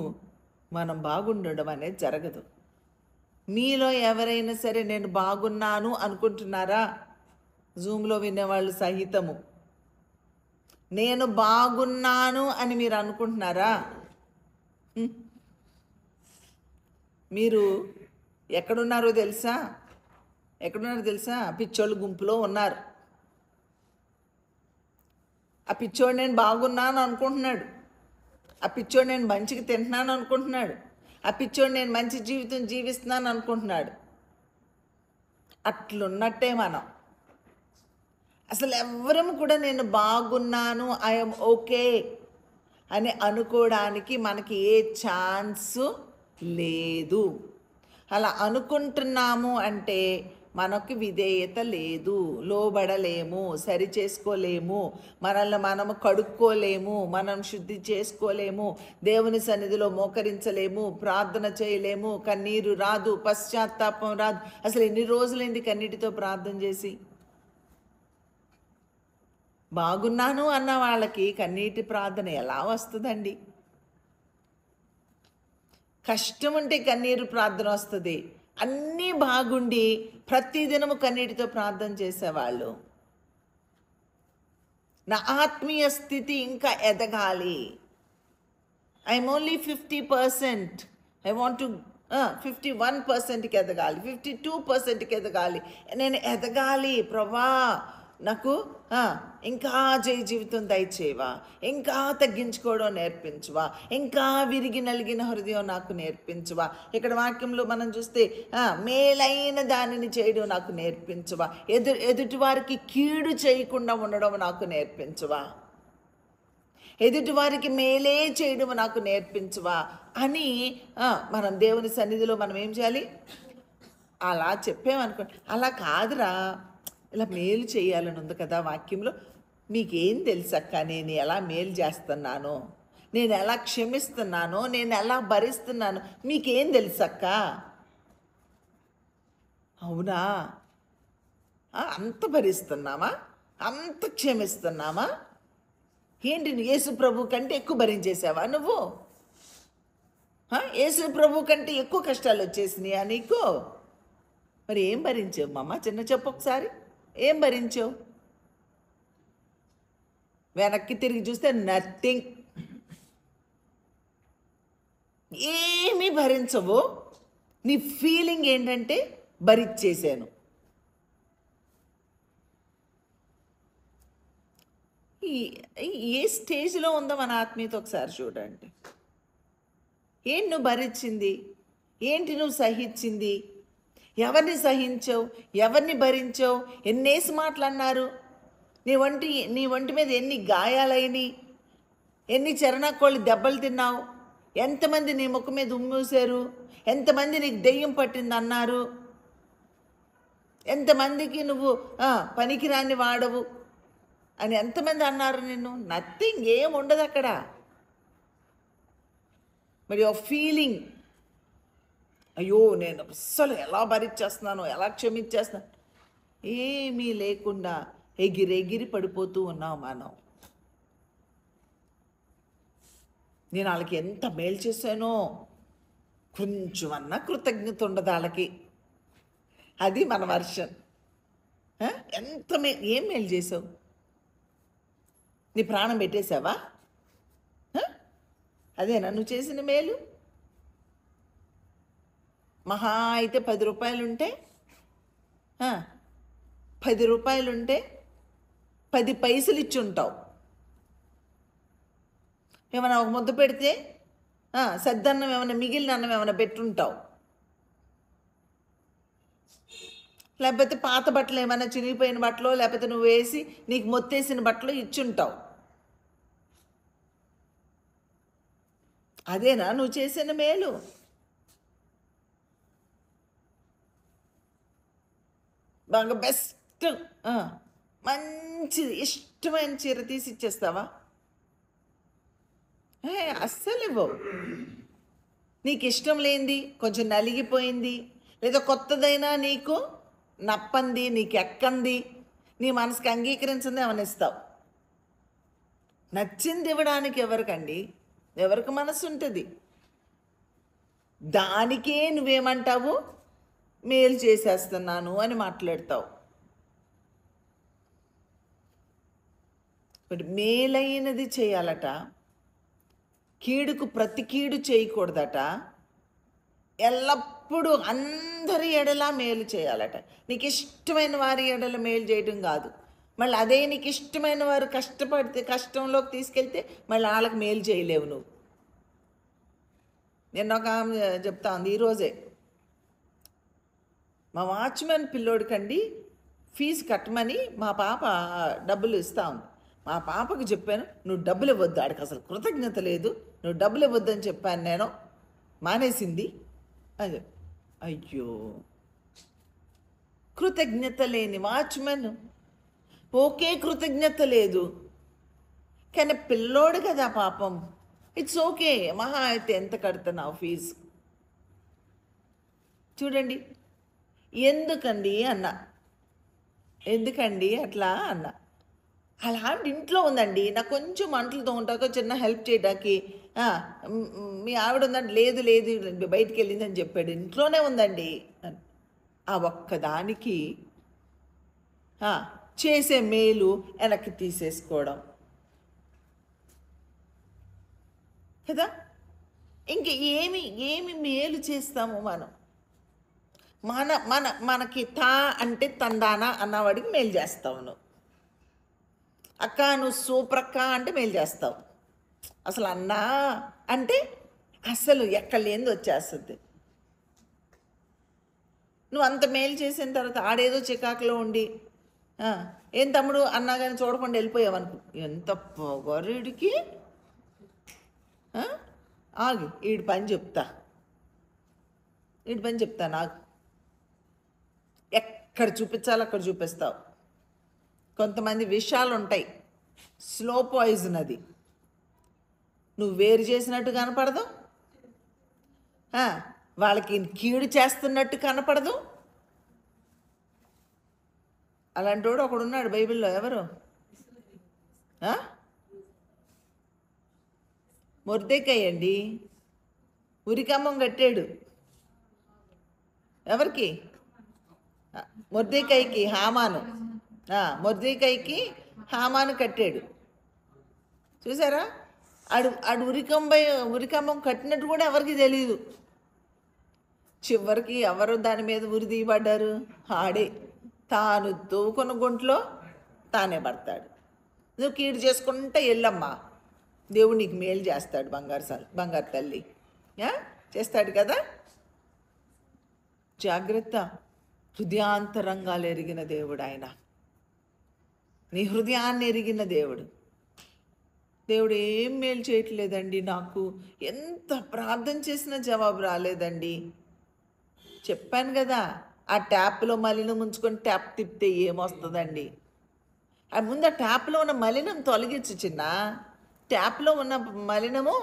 Speaker 1: మనం బాగుండడం అనేది జరగదు. మీలో ఎవరైనా సరే నేను బాగున్నాను అనుకుంటున్నారా? జూమ్లో వినేవాళ్ళు సహితము నేను బాగున్నాను అని మీరు అనుకుంటున్నారా? మీరు ఎక్కడున్నారో తెలుసా? పిచ్చోళ్ళు గుంపులో ఉన్నారు. ఆ పిచ్చోడు నేను బాగున్నాను అనుకుంటున్నాడు, ఆ పిచ్చోడు నేను మంచిగా తింటున్నాను అనుకుంటున్నాడు, ఆ పిచ్చోడు నేను మంచి జీవితం జీవిస్తున్నాను అనుకుంటున్నాడు. అట్లున్నట్టే మనం. అసలు ఎవ్వరం కూడా నేను బాగున్నాను, ఐఎమ్ ఓకే అని అనుకోవడానికి మనకి ఏ ఛాన్సు లేదు. అలా అనుకుంటున్నాము అంటే మనకు విధేయత లేదు, లోబడలేము, సరి చేసుకోలేము, మనల్ని మనము కడుక్కోలేము, మనం శుద్ధి చేసుకోలేము, దేవుని సన్నిధిలో మోకరించలేము, ప్రార్థన చేయలేము, కన్నీరు రాదు, పశ్చాత్తాపం రాదు. అసలు ఎన్ని రోజులైంది కన్నీటితో ప్రార్థన చేసి? బాగున్నాను అన్న వాళ్ళకి కన్నీటి ప్రార్థన ఎలా వస్తుందండి? కష్టం ఉంటే కన్నీరు ప్రార్థన వస్తుంది. అన్నీ బాగుండి ప్రతిదినము కన్నీటితో ప్రార్థన చేసేవాళ్ళు నా ఆత్మీయ స్థితి ఇంకా ఎదగాలి. I'm only 50%. I want to 51%కి ఎదగాలి, 52%కి ఎదగాలి. నేను ఎదగాలి ప్రభా, నాకు ఇంకా జయ జీవితం దయచేవా, ఇంకా తగ్గించుకోవడం నేర్పించువా, ఇంకా విరిగి నలిగిన హృదయం నాకు నేర్పించువా. ఇక్కడ వాక్యంలో మనం చూస్తే మేలైన దానిని చేయడం నాకు నేర్పించువా, ఎదుటి వారికి కీడు చేయకుండా ఉండడం నాకు నేర్పించువా, ఎదుటి వారికి మేలే చేయడం నాకు నేర్పించువా అని మనం దేవుని సన్నిధిలో మనం ఏం చేయాలి? అలా చెప్పామనుకోండి, అలా కాదురా, ఇలా మేలు చేయాలని ఉంది కదా వాక్యంలో, మీకేం తెలుసక్క నేను ఎలా మేలు చేస్తున్నానో, నేను ఎలా క్షమిస్తున్నానో, నేను ఎలా భరిస్తున్నానో మీకేం తెలుసక్క? అవునా, అంత భరిస్తున్నామా, అంత క్షమిస్తున్నామా? ఏంటి యేసు ప్రభు కంటే ఎక్కువ భరించేసావా నువ్వు? యేసు ప్రభు కంటే ఎక్కువ కష్టాలు వచ్చేసినాయా నీకు? మరి ఏం భరించావు మామ? చిన్న చెప్పు ఒకసారి, ఏం భరించావు? వెనక్కి తిరిగి చూస్తే నథింగ్, ఏమీ భరించవు. నీ ఫీలింగ్ ఏంటంటే భరించేశాను. ఏ స్టేజ్లో ఉందో మన ఆత్మీయత ఒకసారి చూడండి. ఏంటి నువ్వు భరించింది? ఏంటి నువ్వు సహించింది? ఎవరిని సహించావు? ఎవరిని భరించావు? ఎన్నేసి మాటలు అన్నారు? నీ ఒంటి మీద ఎన్ని గాయాలైనవి? ఎన్ని చరణాకోళ్ళు దెబ్బలు తిన్నావు? ఎంతమంది నీ ముఖం మీద ఉమ్మూసారు? ఎంతమంది నీకు దెయ్యం పట్టింది అన్నారు? ఎంతమందికి నువ్వు పనికిరాని వాడవు అని ఎంతమంది అన్నారు నిన్ను? నథింగ్, ఏం ఉండదు అక్కడ. మరి యువర్ ఫీలింగ్, అయ్యో నేను అస్సలు ఎలా భరించేస్తున్నాను, ఎలా క్షమించేస్తున్నాను, ఏమీ లేకుండా ఎగిరెగిరి పడిపోతూ ఉన్నాం మనం. నేను వాళ్ళకి ఎంత మేలు చేశానో కొంచెం అన్నా కృతజ్ఞత ఉండదు వాళ్ళకి. అది మన వర్షన్. ఏం మేలు చేసావు? నీ ప్రాణం పెట్టేశావా? అదేనా నువ్వు చేసిన మేలు? మహా అయితే 10 రూపాయలుంటే 10 రూపాయలుంటే 10 పైసలు ఇచ్చి ఉంటావు. ఏమైనా ఒక ముద్ద పెడితే సద్దన్నం ఏమైనా మిగిలిన అన్నం ఏమైనా పెట్టుంటావు. లేకపోతే పాత బట్టలు ఏమైనా చినిగిపోయిన బట్టలు, లేకపోతే నువ్వు వేసి నీకు మొత్తేసిన బట్టలు ఇచ్చుంటావు. అదేనా నువ్వు చేసిన మేలు? బాగా బెస్ట్ మంచిది ఇష్టమైన చీర తీసి ఇచ్చేస్తావా? అస్సలు ఇవ్వవు. నీకు ఇష్టం లేనిది, కొంచెం నలిగిపోయింది, లేదా కొత్తదైనా నీకు నప్పంది, నీకు ఎక్కంది, నీ మనసుకి అంగీకరించింది ఏమైనా ఇస్తావు. నచ్చింది ఇవ్వడానికి ఎవరికండి? ఎవరికి మనసు ఉంటుంది? దానికే నువ్వేమంటావు? మేలు చేసేస్తున్నాను అని మాట్లాడతావు. బట్ మేలైనది చేయాలట, కీడుకు ప్రతి కీడు చేయకూడదట, ఎల్లప్పుడూ అందరి ఎడలా మేలు చేయాలట. నీకు ఇష్టమైన వారి ఎడల మేలు చేయడం కాదు, మళ్ళీ అదే నీకు ఇష్టమైన వారు కష్టపడితే కష్టంలోకి తీసుకెళ్తే మళ్ళీ వాళ్ళకి మేలు చేయలేవు నువ్వు. నేను ఒక చెప్తా ఉంది ఈరోజే, మా వాచ్మెన్ పిల్లోడికండి ఫీజు కట్టమని మా పాప డబ్బులు ఇస్తా ఉంది. మా పాపకు చెప్పాను, నువ్వు డబ్బులు ఇవ్వద్దు, ఆడికి అసలు కృతజ్ఞత లేదు, నువ్వు డబ్బులు ఇవ్వద్దని చెప్పాను నేను, మానేసింది అని. అయ్యో, కృతజ్ఞత లేని వాచ్మెన్, ఓకే కృతజ్ఞత లేదు, కానీ పిల్లోడు కదా పాపం, ఇట్స్ ఓకే, మహా అయితే ఎంత కడుతున్నావు ఫీజు? చూడండి, ఎందుకండి అన్న, ఎందుకండి అట్లా అన్న. అలాంటి ఇంట్లో ఉందండి, నాకు కొంచెం అంటలతో ఉంటాకో చిన్న హెల్ప్ చేయడానికి, మీ ఆవిడ ఉందండి, లేదు లేదు బయటికి వెళ్ళిందని చెప్పాడు, ఇంట్లోనే ఉందండి. ఆ ఒక్కదానికి చేసే మేలు వెనక్కి తీసేసుకోవడం కదా. ఇంక ఏమి ఏమి మేలు చేస్తాము మనం? మనకి తా అంటే తందానా అన్నవాడికి మేలు చేస్తావు నువ్వు. అక్క నువ్వు సూపర్ అక్క అంటే మేలు చేస్తావు. అసలు అన్నా అంటే అసలు ఎక్కడ లేనిది వచ్చేస్తుంది. నువ్వు అంత మేలు చేసిన తర్వాత ఆడేదో చికాకులో ఉండి ఏం తమ్ముడు అన్నా కానీ చూడకుండా వెళ్ళిపోయావు అనుకో. ఎంత పొగరుడికి ఆగి ఈడి పని చెప్తా నాకు ఎక్కడ చూపించాలో అక్కడ చూపిస్తావు. కొంతమంది విషయాలు ఉంటాయి, స్లో పాయిజన్, అది నువ్వు వేరు చేసినట్టు కనపడదు, వాళ్ళకి కీడు చేస్తున్నట్టు కనపడదు. అలాంటి వాడు ఒకడున్నాడు బైబిల్లో. ఎవరు? మొర్దెకాయి అండి. ఉరికమ్మం కట్టాడు. ఎవరికి? మొర్దెకాయికి. హామాను. మొర్దెకాయికి హామాను కట్టాడు. చూసారా? ఆడు ఉరికమ్మం కట్టినట్టు కూడా ఎవరికి తెలియదు. చివరికి ఎవరు దాని మీద ఉరి తీయబడ్డారు? ఆడే. తాను తవ్వుకున్న గుంట్లో తానే పడతాడు. నువ్వు కీడు చేసుకుంటే వెళ్ళమ్మా, దేవుడు నీకు మేలు చేస్తాడు. బంగారు తల్లి చేస్తాడు కదా. జాగ్రత్త. హృదయాంతరంగాలు ఎరిగిన దేవుడు ఆయన. నీ హృదయాన్ని ఎరిగిన దేవుడు. దేవుడు ఏం మేలు చేయట్లేదండి నాకు, ఎంత ప్రార్థన చేసినా జవాబు రాలేదండి. చెప్పాను కదా, ఆ ట్యాప్లో మలినం ఉంచుకొని ట్యాప్ తిప్పితే ఏమొస్తుందండి? అది ముందు ఆ ట్యాప్లో ఉన్న మలినం తొలగించు చిన్న. ట్యాప్లో ఉన్న మలినము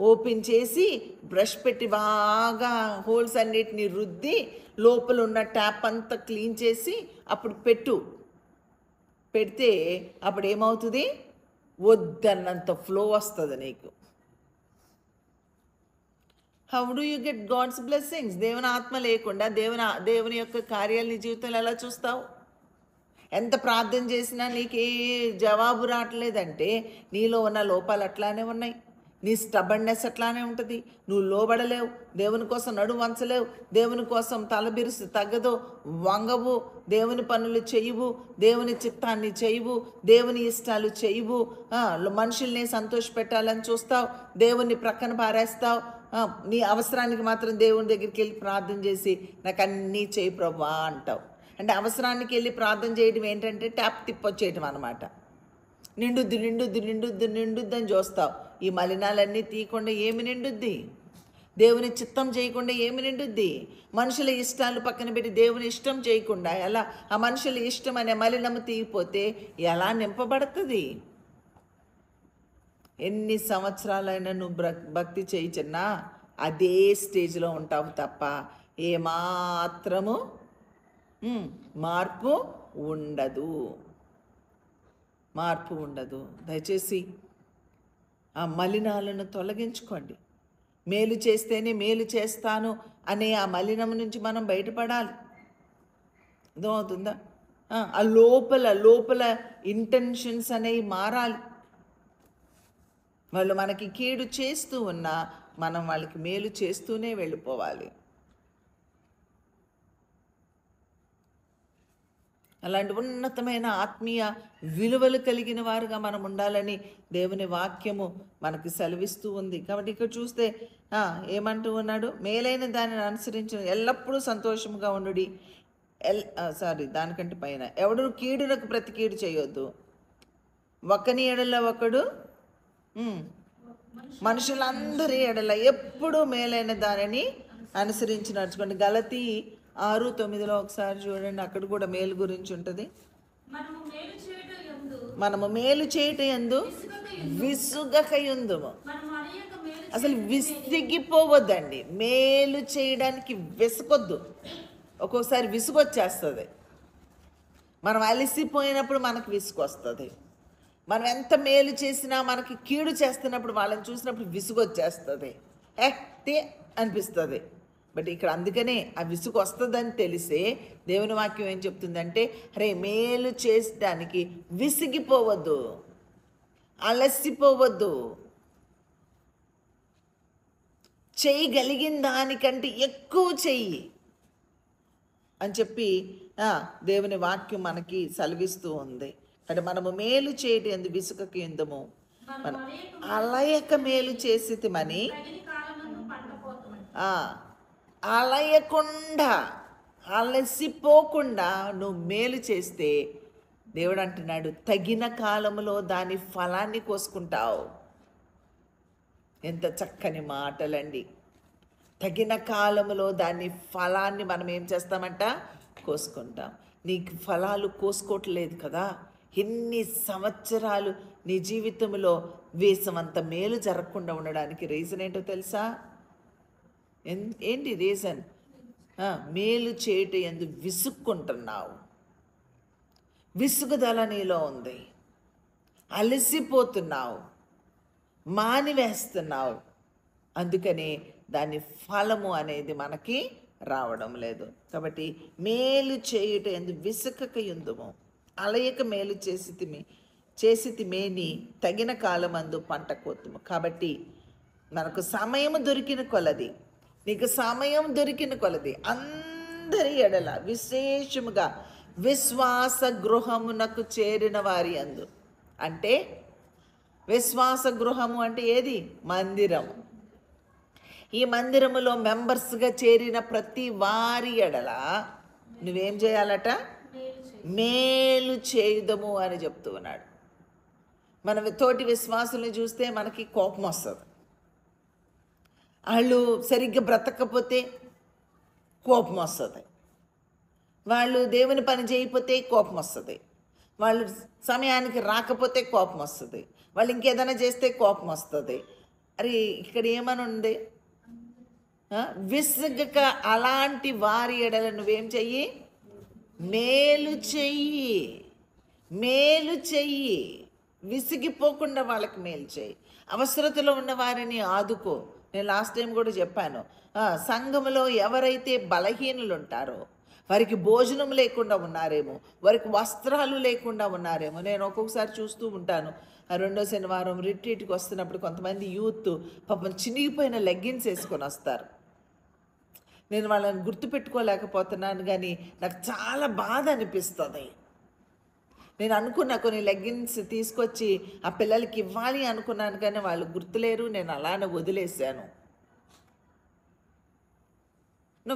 Speaker 1: ఓపెన్ చేసి బ్రష్ పెట్టి బాగా హోల్స్ అన్నిటిని రుద్ది లోపల ఉన్న ట్యాప్ అంతా క్లీన్ చేసి అప్పుడు పెడితే అప్పుడు ఏమవుతుంది? వద్దన్నంత ఫ్లో వస్తుంది నీకు. How do you get God's blessings? దేవుని ఆత్మ లేకుండా దేవుని యొక్క కార్యాలు నీ జీవితంలో ఎలా చూస్తావు? ఎంత ప్రార్థన చేసినా నీకే జవాబు రావట్లేదంటే నీలో ఉన్న లోపాలు అట్లానే ఉన్నాయి. నీ స్టబర్నెస్ అట్లానే ఉంటుంది. నువ్వు లోబడలేవు, దేవుని కోసం నడుము వంచలేవు, దేవుని కోసం తలబిరుసు తగ్గదు, వంగవు, దేవుని పనులు చేయవు, దేవుని చిత్తాన్ని చేయవు, దేవుని ఇష్టాలు చేయవు, మనుషుల్ని సంతోషపెట్టాలని చూస్తావు, దేవుని ప్రక్కన పారేస్తావు. నీ అవసరానికి మాత్రం దేవుని దగ్గరికి వెళ్ళి ప్రార్థన చేసి నాకు అన్నీ చేయి ప్రభువా అంటావు. అంటే అవసరానికి వెళ్ళి ప్రార్థన చేయడం ఏంటంటే ట్యాప్ తిప్పొచ్చేయటం అనమాట. నిండుద్ది అని చూస్తావు. ఈ మలినాలన్నీ తీయకుండా ఏమి నిండుద్ది? దేవుని చిత్తం చేయకుండా ఏమి నిండుద్ది? మనుషుల ఇష్టాలు పక్కన పెట్టి దేవుని ఇష్టం చేయకుండా ఎలా ఆ మనుషుల ఇష్టం అనే మలినము తీగిపోతే ఎలా నింపబడుతుంది? ఎన్ని సంవత్సరాలైనా నువ్వు భక్తి చేయించినా అదే స్టేజ్లో ఉంటావు తప్ప ఏమాత్రము మార్పు ఉండదు. దయచేసి ఆ మలినాలను తొలగించుకోండి. మేలు చేస్తేనే మేలు చేస్తాను అనే ఆ మలినం నుంచి మనం బయటపడాలి. అర్థమవుతుందా? ఆ లోపల ఇంటెన్షన్స్ అనేవి మారాలి. వాళ్ళు మనకి కీడు చేస్తూ ఉన్నా మనం వాళ్ళకి మేలు చేస్తూనే వెళ్ళిపోవాలి. అలాంటి ఉన్నతమైన ఆత్మీయ విలువలు కలిగిన వారుగా మనం ఉండాలని దేవుని వాక్యము మనకి సెలవిస్తూ ఉంది. కాబట్టి ఇక్కడ చూస్తే ఏమంటూ ఉన్నాడు? మేలైన దానిని అనుసరించిన ఎల్లప్పుడూ సంతోషంగా ఉండుడి. దానికంటే పైన ఎవడు కీడునకు ప్రతి కీడు చేయొద్దు. ఒకని ఎడల ఒకడు మనుషులందరి ఎడల ఎప్పుడూ మేలైన దానిని అనుసరించి నడుచుకోండి. గలతీ 6:9 ఒకసారి చూడండి. అక్కడ కూడా మేలు గురించి ఉంటుంది. మనము మేలు చేయట యందు విసుగకయుందుము. అసలు విసిగిపోవద్దండి. మేలు చేయడానికి విసుగొద్దు. ఒక్కోసారి విసుగొచ్చేస్తుంది. మనం అలసిపోయినప్పుడు మనకు విసుగొస్తుంది. మనం ఎంత మేలు చేసినా మనకి కీడు చేస్తున్నప్పుడు వాళ్ళని చూసినప్పుడు విసుగొచ్చేస్తుంది. తే అనిపిస్తుంది. బట్ ఇక్కడ అందుకనే ఆ విసుగు వస్తుందని తెలిసే దేవుని వాక్యం ఏం చెప్తుందంటే, అరే మేలు చేసడానికి విసిగిపోవద్దు, అలసిపోవద్దు, చేయగలిగిన దానికంటే ఎక్కువ చెయ్యి అని చెప్పి దేవుని వాక్యం మనకి సెలవిస్తూ ఉంది. అంటే మనము మేలు చేయటం ఎందు విసుకకి ఎందుము, మనం అలయక మేలు చేసితిమని,
Speaker 2: తగిన కాలమందు పంట కోతమని.
Speaker 1: అలయకుండా అలసిపోకుండా నువ్వు మేలు చేస్తే దేవుడు అంటున్నాడు తగిన కాలంలో దాని ఫలాన్ని కోసుకుంటావు. ఎంత చక్కని మాటలండి. తగిన కాలంలో దాని ఫలాన్ని మనం ఏం చేస్తామంట, కోసుకుంటాం. నీకు ఫలాలు కోసుకోవట్లేదు కదా, ఎన్ని సంవత్సరాలు నీ జీవితంలో వేసమంత మేలు జరగకుండా ఉండడానికి రీజన్ ఏంటో తెలుసా? ఏంటి రీజన్? మేలు చేయటం ఎందు విసుక్కుంటున్నావు, విసుగుదల నీలో ఉంది, అలసిపోతున్నావు, మానివేస్తున్నావు. అందుకని దాని ఫలము అనేది మనకి రావడం లేదు. కాబట్టి మేలు చేయుట ఎందు విసుకక యుందుము, అలయక మేలు చేసితిమేని తగిన కాలమందు పంట కోతుము. కాబట్టి మనకు సమయం దొరికిన కొలది, నీకు సమయం దొరికిన కొలది అందరి ఎడల విశేషముగా విశ్వాస గృహమునకు చేరిన వారి అందు, అంటే విశ్వాస గృహము అంటే ఏది? మందిరం. ఈ మందిరములో మెంబర్స్గా చేరిన ప్రతి వారి ఎడల నువ్వేం చేయాలట? మేలు చేయుదము అని చెప్తూ ఉన్నాడు. మన తోటి విశ్వాసుల్ని చూస్తే మనకి కోపం వస్తుంది. వాళ్ళు సరిగ్గా బ్రతకపోతే కోపం వస్తుంది, వాళ్ళు దేవుని పని చేయకపోతే కోపం వస్తుంది, వాళ్ళు సమయానికి రాకపోతే కోపం వస్తుంది, వాళ్ళు ఇంకేదైనా చేస్తే కోపం వస్తుంది. అరే ఇక్కడ ఏమని ఉంది? విసుగక అలాంటి వారి ఎడల నువ్వేం చెయ్యి? మేలు చెయ్యి, మేలు చెయ్యి. విసిగిపోకుండా వాళ్ళకి మేలు చెయ్యి. అవసరతలో ఉన్న వారిని ఆదుకో. నేను లాస్ట్ టైం కూడా చెప్పాను, సంఘములో ఎవరైతే బలహీనులు ఉంటారో, వారికి భోజనం లేకుండా ఉన్నారేమో, వారికి వస్త్రాలు లేకుండా ఉన్నారేమో. నేను ఒక్కొక్కసారి చూస్తూ ఉంటాను, రెండో శనివారం రిట్రీట్కి వస్తున్నప్పుడు కొంతమంది యూత్ పాపం చినిగిపోయిన లెగ్గిన్స్ వేసుకొని వస్తారు. నేను వాళ్ళని గుర్తుపెట్టుకోలేకపోతున్నాను, కానీ నాకు చాలా బాధ అనిపిస్తుంది. నేను అనుకున్నా కొన్ని లెగ్గిన్స్ తీసుకొచ్చి ఆ పిల్లలకి ఇవ్వాలి అనుకున్నాను, కానీ వాళ్ళు గుర్తులేరు, నేను అలానే వదిలేశాను.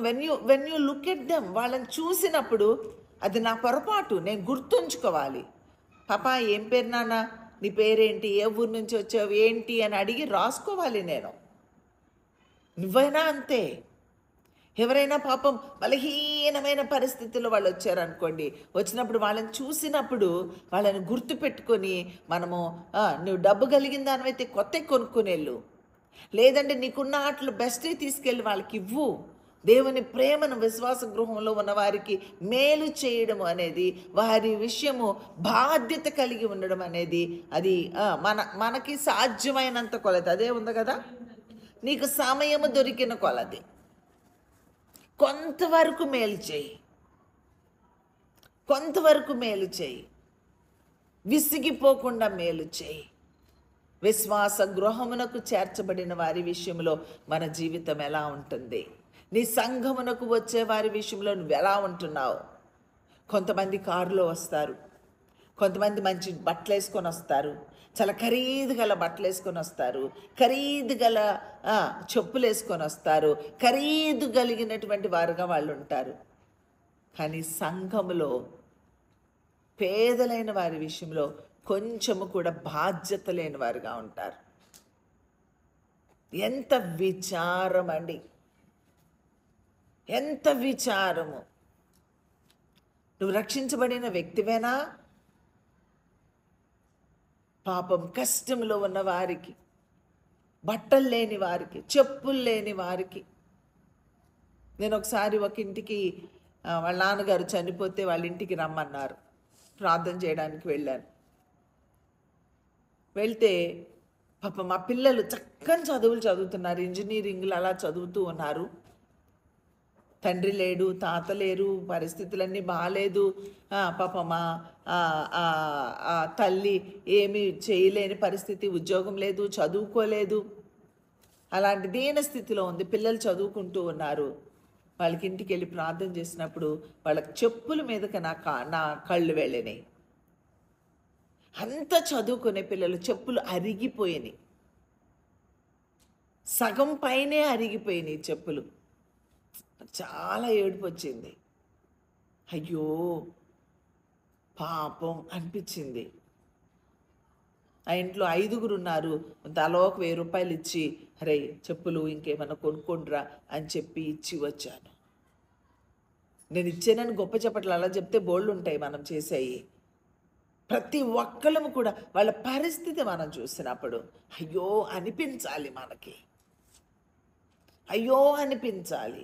Speaker 1: When you look at them, వాళ్ళని చూసినప్పుడు అది నా పొరపాటు, నేను గుర్తుంచుకోవాలి. పాపా ఏం పేరు నాన్న, నీ పేరేంటి, ఏ ఊరు నుంచి వచ్చావు, ఏంటి అని అడిగి రాసుకోవాలి నేను. నువ్వైనా అంతే. ఎవరైనా పాపం బలహీనమైన పరిస్థితుల్లో వాళ్ళు వచ్చారనుకోండి, వచ్చినప్పుడు వాళ్ళని చూసినప్పుడు వాళ్ళని గుర్తుపెట్టుకొని మనము నువ్వు డబ్బు కలిగిన దానివైతే కొత్త కొనుక్కునేళ్ళు, లేదంటే నీకున్న ఆటలు బెస్టే తీసుకెళ్ళి వాళ్ళకి ఇవ్వు. దేవుని ప్రేమను విశ్వాస గృహంలో ఉన్న వారికి మేలు చేయడం అనేది, వారి విషయము బాధ్యత కలిగి ఉండడం అనేది, అది మనకి సాధ్యమైనంత కొలది. అదే ఉంది కదా, నీకు సమయము దొరికిన కొలది కొంతవరకు మేలు చేయి, కొంతవరకు మేలు చేయి, విసిగిపోకుండా మేలు చేయి. విశ్వాస గృహమునకు చేర్చబడిన వారి విషయంలో మన జీవితం ఎలా ఉంటుంది? నీ సంఘమునకు వచ్చే వారి విషయంలో నువ్వు ఎలా ఉంటున్నావు? కొంతమంది కారులో వస్తారు, కొంతమంది మంచి బట్టలు వేసుకొని వస్తారు, చాలా ఖరీదు గల బట్టలు వేసుకొని వస్తారు, ఖరీదు గల చెప్పులు వేసుకొని వస్తారు, ఖరీదు కలిగినటువంటి వారుగా వాళ్ళు ఉంటారు. కానీ సంఘములో పేదలైన వారి విషయంలో కొంచెము కూడా బాధ్యత లేని వారుగా ఉంటారు. ఎంత విచారం అండి, ఎంత విచారము. నువ్వు రక్షించబడిన వ్యక్తివేనా? పాపం కష్టంలో ఉన్న వారికి, బట్టలు లేని వారికి, చెప్పులు లేని వారికి. నేను ఒకసారి ఒక ఇంటికి వాళ్ళ నాన్నగారు చనిపోతే వాళ్ళ ఇంటికి రమ్మన్నారు, ప్రార్థన చేయడానికి వెళ్ళాను. వెళ్తే పాపం మా పిల్లలు చక్కని చదువులు చదువుతున్నారు, ఇంజనీరింగ్లు అలా చదువుతూ ఉన్నారు. తండ్రి లేడు, తాత లేరు, పరిస్థితులన్నీ బాగాలేదు, పాపం ఆ తల్లి ఏమీ చేయలేని పరిస్థితి, ఉద్యోగం లేదు, చదువుకోలేదు, అలాంటి దీన స్థితిలో ఉంది. పిల్లలు చదువుకుంటూ ఉన్నారు. వాళ్ళకి ఇంటికి వెళ్ళి ప్రార్థన చేసినప్పుడు వాళ్ళకి చెప్పుల మీదకి నా కళ్ళు వెళ్ళినాయి. అంత చదువుకునే పిల్లలు చెప్పులు అరిగిపోయినాయి, సగం పైనే అరిగిపోయినాయి చెప్పులు. చాలా ఏడుపు వచ్చింది. అయ్యో పాపం అనిపించింది. ఆ ఇంట్లో 5గురు ఉన్నారు. తలో ఒక 1000 రూపాయలు ఇచ్చి, అరే చెప్పులు ఇంకేమన్నా కొనుక్కుండ్రా అని చెప్పి ఇచ్చి వచ్చాను. నేను ఇచ్చానని గొప్ప చెప్పట్లు అలా చెప్తే బోళ్ళు ఉంటాయి మనం చేసేవి. ప్రతి ఒక్కళ్ళము కూడా వాళ్ళ పరిస్థితి మనం చూసినప్పుడు అయ్యో అనిపించాలి, మనకి అయ్యో అనిపించాలి.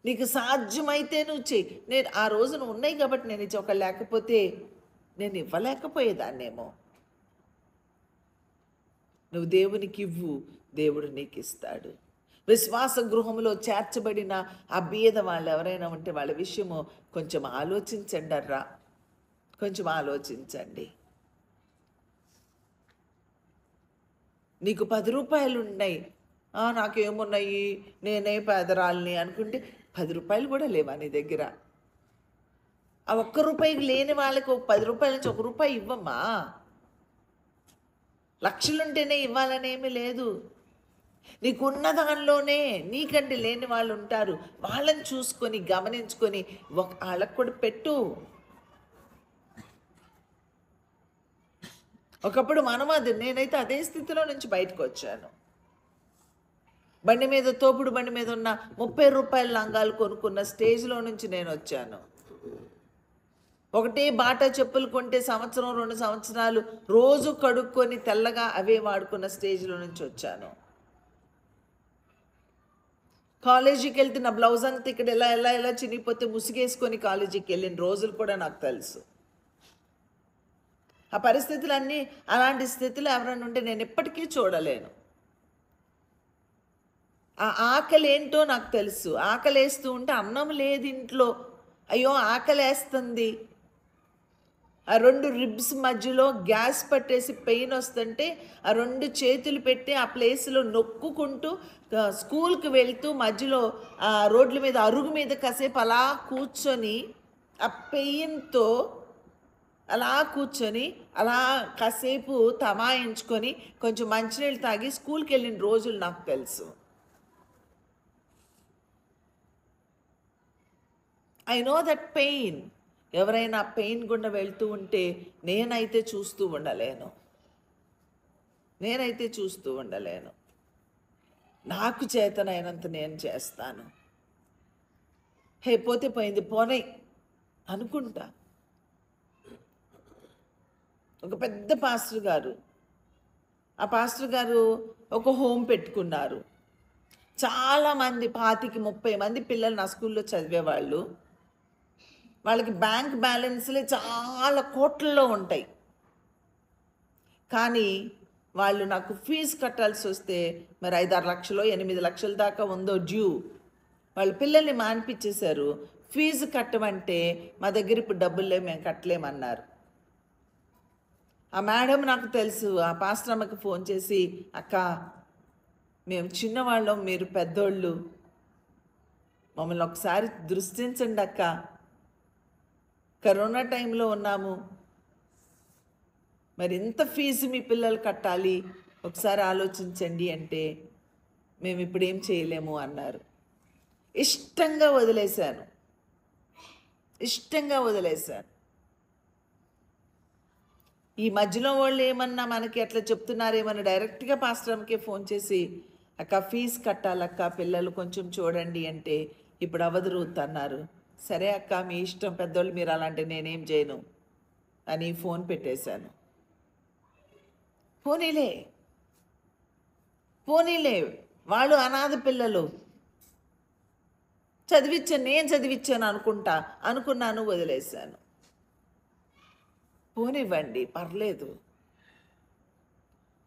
Speaker 1: నీకు సాధ్యమైతే నువ్వు చెయ్యి. నేను ఆ రోజున ఉన్నాయి కాబట్టి నేను ఇచ్చి, ఒక లేకపోతే నేను ఇవ్వలేకపోయేదాన్నేమో. నువ్వు దేవునికి ఇవ్వు, దేవుడు నీకు ఇస్తాడు. విశ్వాస గృహంలో చేర్చబడిన ఆ బీద వాళ్ళు ఎవరైనా ఉంటే వాళ్ళ విషయము కొంచెం ఆలోచించండి అర్రా, కొంచెం ఆలోచించండి. నీకు 10 రూపాయలు ఉన్నాయి, నాకేమున్నాయి, నేనే పేదరాల్ని అనుకుంటే 10 రూపాయలు కూడా లేవా నీ దగ్గర? ఆ 1 రూపాయికి లేని వాళ్ళకి 10 రూపాయల నుంచి 1 రూపాయి ఇవ్వమ్మా. లక్షలుంటేనే ఇవ్వాలనేమీ లేదు. నీకున్న దానిలోనే నీకంటే లేని వాళ్ళు ఉంటారు. వాళ్ళని చూసుకొని గమనించుకొని వాళ్ళకు కూడా పెట్టు. ఒకప్పుడు నేనైతే అదే స్థితిలో నుంచి బయటకు వచ్చాను. బండి మీద, తోపుడు బండి మీద ఉన్న 30 రూపాయల లంగాలు కొనుక్కున్న స్టేజ్లో నుంచి నేను వచ్చాను. ఒకటే బాటా చెప్పులు కొంటే సంవత్సరం 2 సంవత్సరాలు రోజు కడుక్కొని తెల్లగా అవే వాడుకున్న స్టేజ్లో నుంచి వచ్చాను. కాలేజీకి వెళ్తున్న బ్లౌజ్ అంతా ఇక్కడ ఎలా ఎలా ఎలా చినిగిపోతే ముసుగేసుకొని కాలేజీకి వెళ్ళిన రోజులు కూడా నాకు తెలుసు. ఆ పరిస్థితులన్నీ, అలాంటి స్థితిలో ఎవరైనా ఉంటే నేను ఎప్పటికీ చూడలేను. ఆ ఆకలి ఏంటో నాకు తెలుసు. ఆకలేస్తూ ఉంటే అన్నం లేదు ఇంట్లో, అయ్యో ఆకలేస్తుంది. ఆ 2 రిబ్స్ మధ్యలో గ్యాస్ పట్టేసి పెయిన్ వస్తుంటే ఆ 2 చేతులు పెట్టి ఆ ప్లేస్లో నొక్కుకుంటూ స్కూల్కి వెళ్తూ మధ్యలో ఆ రోడ్ల మీద అరుగు మీద కాసేపు అలా కూర్చొని ఆ పెయిన్తో అలా కూర్చొని అలా కాసేపు తమాయించుకొని కొంచెం మంచినీళ్ళు తాగి స్కూల్కి వెళ్ళిన రోజులు నాకు తెలుసు. I know that pain. ఎవరైనా పెయిన్ గుండా వెళ్తూ ఉంటే నేనైతే చూస్తూ ఉండలేను. నాకు చేతనైనంత నేను చేస్తాను. పోతే పోయింది, పోనే అనుకుంటా. ఒక పెద్ద పాస్టర్ గారు, ఆ పాస్టర్ గారు ఒక హోమ్ పెట్టుకున్నారు. చాలామంది 25-30 మంది పిల్లలు నా స్కూల్లో చదివేవాళ్ళు. వాళ్ళకి బ్యాంక్ బ్యాలెన్స్లే చాలా కోట్లలో ఉంటాయి. కానీ వాళ్ళు నాకు ఫీజు కట్టాల్సి వస్తే మరి 5-6 లక్షలు 8 లక్షల దాకా ఉందో డ్యూ. వాళ్ళ పిల్లల్ని మానిపించేశారు. ఫీజు కట్టమంటే మా దగ్గర ఇప్పుడు డబ్బులు లేవు, మేము కట్టలేమన్నారు. ఆ మేడం నాకు తెలుసు. ఆ పాస్టర్ అమ్మకి ఫోన్ చేసి, అక్క మేము చిన్నవాళ్ళం, మీరు పెద్దోళ్ళు, మమ్మల్ని ఒకసారి దృష్టించండి అక్క, కరోనా టైంలో ఉన్నాము, మరి ఎంత ఫీజు మీ పిల్లలు కట్టాలి, ఒకసారి ఆలోచించండి అంటే మేము ఇప్పుడు ఏం చేయలేము అన్నారు. ఇష్టంగా వదిలేశాను. ఈ మధ్యలో వాళ్ళు ఏమన్నా మనకి ఎట్లా చెప్తున్నారేమన్నా డైరెక్ట్గా పాస్టర్ అమ్మకే ఫోన్ చేసి, అక్క ఫీజు కట్టాలక్క, పిల్లలు కొంచెం చూడండి అంటే ఇప్పుడు అవదు రూత్ అన్నారు. సరే అక్క మీ ఇష్టం, పెద్దోళ్ళు, మీరు అలాంటి నేనేం చేయను అని ఫోన్ పెట్టేశాను. పోనీలే వాళ్ళు అనాథ పిల్లలు, నేను చదివించాను అనుకున్నాను, వదిలేశాను. పోనివ్వండి, పర్లేదు.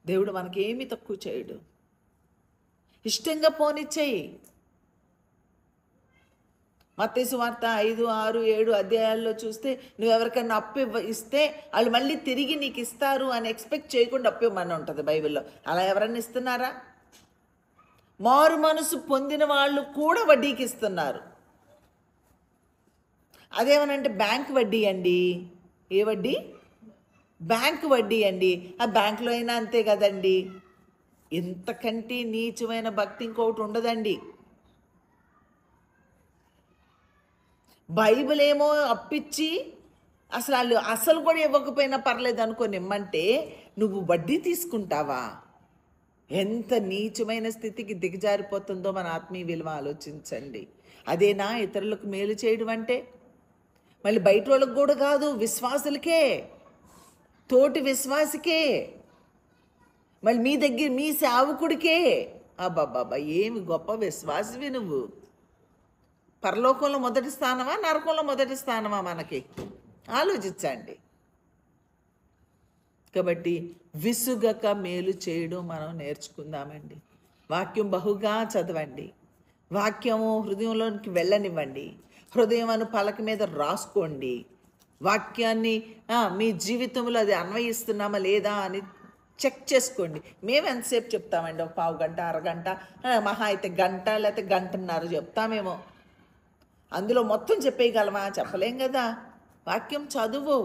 Speaker 1: దేవుడు మనకేమీ తక్కువ చేయడు. ఇష్టంగా పోనిచ్చేయి. మత్తయి సువార్త 5, 6, 7 అధ్యాయాల్లో చూస్తే నువ్వెవరికైనా ఇస్తే వాళ్ళు మళ్ళీ తిరిగి నీకు ఇస్తారు అని ఎక్స్పెక్ట్ చేయకుండా అప్పు ఇవ్వమని ఉంటుంది బైబిల్లో. అలా ఎవరన్నా ఇస్తున్నారా? మారు మనసు పొందిన వాళ్ళు కూడా వడ్డీకి ఇస్తున్నారు. అదేమనంటే బ్యాంక్ వడ్డీ అండి. ఏ వడ్డీ? బ్యాంక్ వడ్డీ అండి. ఆ బ్యాంకులో అయినా అంతే కదండి. ఇంతకంటే నీచమైన భక్తి ఇంకొకటి ఉండదండి. బైబిల్ ఏమో అప్పిచ్చి అసలు కూడా ఇవ్వకపోయినా పర్లేదు అనుకొని ఇమ్మంటే నువ్వు వడ్డీ తీసుకుంటావా? ఎంత నీచమైన స్థితికి దిగజారిపోతుందో మన ఆత్మీయ విలువ ఆలోచించండి. అదేనా ఇతరులకు మేలు చేయడం అంటే? మళ్ళీ బయట వాళ్ళకి కూడా కాదు, విశ్వాసులకే, తోటి విశ్వాసికే, మళ్ళీ మీ దగ్గర మీ సేవకుడికే. అబ్బాబ్బాబ్బా, ఏమి గొప్ప విశ్వాసివి నువ్వు. పరలోకంలో మొదటి స్థానమా, నరకంలో మొదటి స్థానమా మనకి? ఆలోచించండి. కాబట్టి విసుగక మేలు చేయడం మనం నేర్చుకుందామండి. వాక్యం బహుగా చదవండి. వాక్యము హృదయంలోనికి వెళ్ళనివ్వండి. హృదయం అను పలక మీద రాసుకోండి. వాక్యాన్ని మీ జీవితంలో అది అన్వయిస్తున్నామా లేదా అని చెక్ చేసుకోండి. మేము ఎంతసేపు చెప్తామండి? ఒక పావు గంట, అరగంట, మహా అయితే గంట, లేకపోతే గంటన్నర చెప్తామేమో. అందులో మొత్తం చెప్పేయగలమా? చెప్పలేం కదా. వాక్యం చదువు.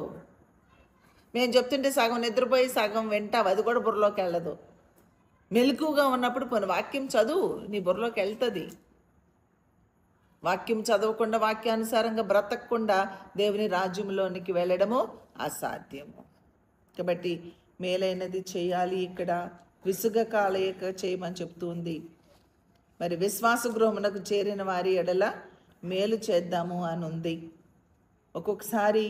Speaker 1: మేము చెప్తుంటే సగం నిద్రపోయి సగం వింటావు, అది కూడా బుర్రలోకి వెళ్ళదు. మెలకుగా ఉన్నప్పుడు కొన్ని వాక్యం చదువు, నీ బుర్రలోకి వెళ్తుంది. వాక్యం చదవకుండా, వాక్యానుసారంగా బ్రతకకుండా దేవుని రాజ్యంలోనికి వెళ్ళడము అసాధ్యము. కాబట్టి మేలైనది చేయాలి. ఇక్కడ విసుగక అలయక చేయమని చెప్తుంది. మరి విశ్వాస గృహమునకు చేరిన వారి ఎడల మేలు చేద్దాము అని ఉంది. ఒక్కొక్కసారి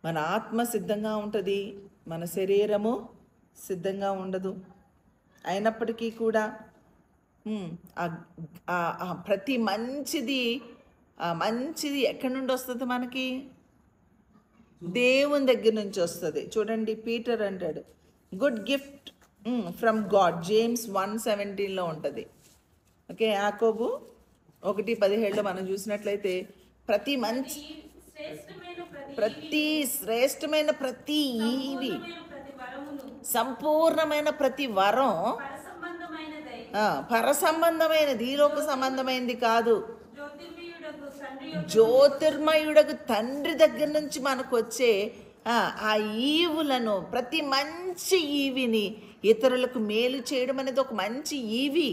Speaker 1: మన ఆత్మ సిద్ధంగా ఉంటుంది, మన శరీరము సిద్ధంగా ఉండదు. అయినప్పటికీ కూడా ప్రతి మంచిది ఎక్కడి నుండి వస్తుంది? మనకి దేవుని దగ్గర నుంచి వస్తుంది. చూడండి, పీటర్ అంటాడు, good gift from God. James 1:17 ఉంటుంది. ఓకే, యాకోబు 1:17 మనం చూసినట్లయితే ప్రతి శ్రేష్టమైన ప్రతి ఈవి, సంపూర్ణమైన ప్రతి వరం పరసంబంధమైనది, ఈ లోక సంబంధమైనది కాదు. జ్యోతిర్మయుడకు తండ్రి దగ్గర నుంచి మనకు వచ్చే ఆ ఈవులను, ప్రతి మంచి ఈవిని, ఇతరులకు మేలు చేయడం అనేది ఒక మంచి ఈవి,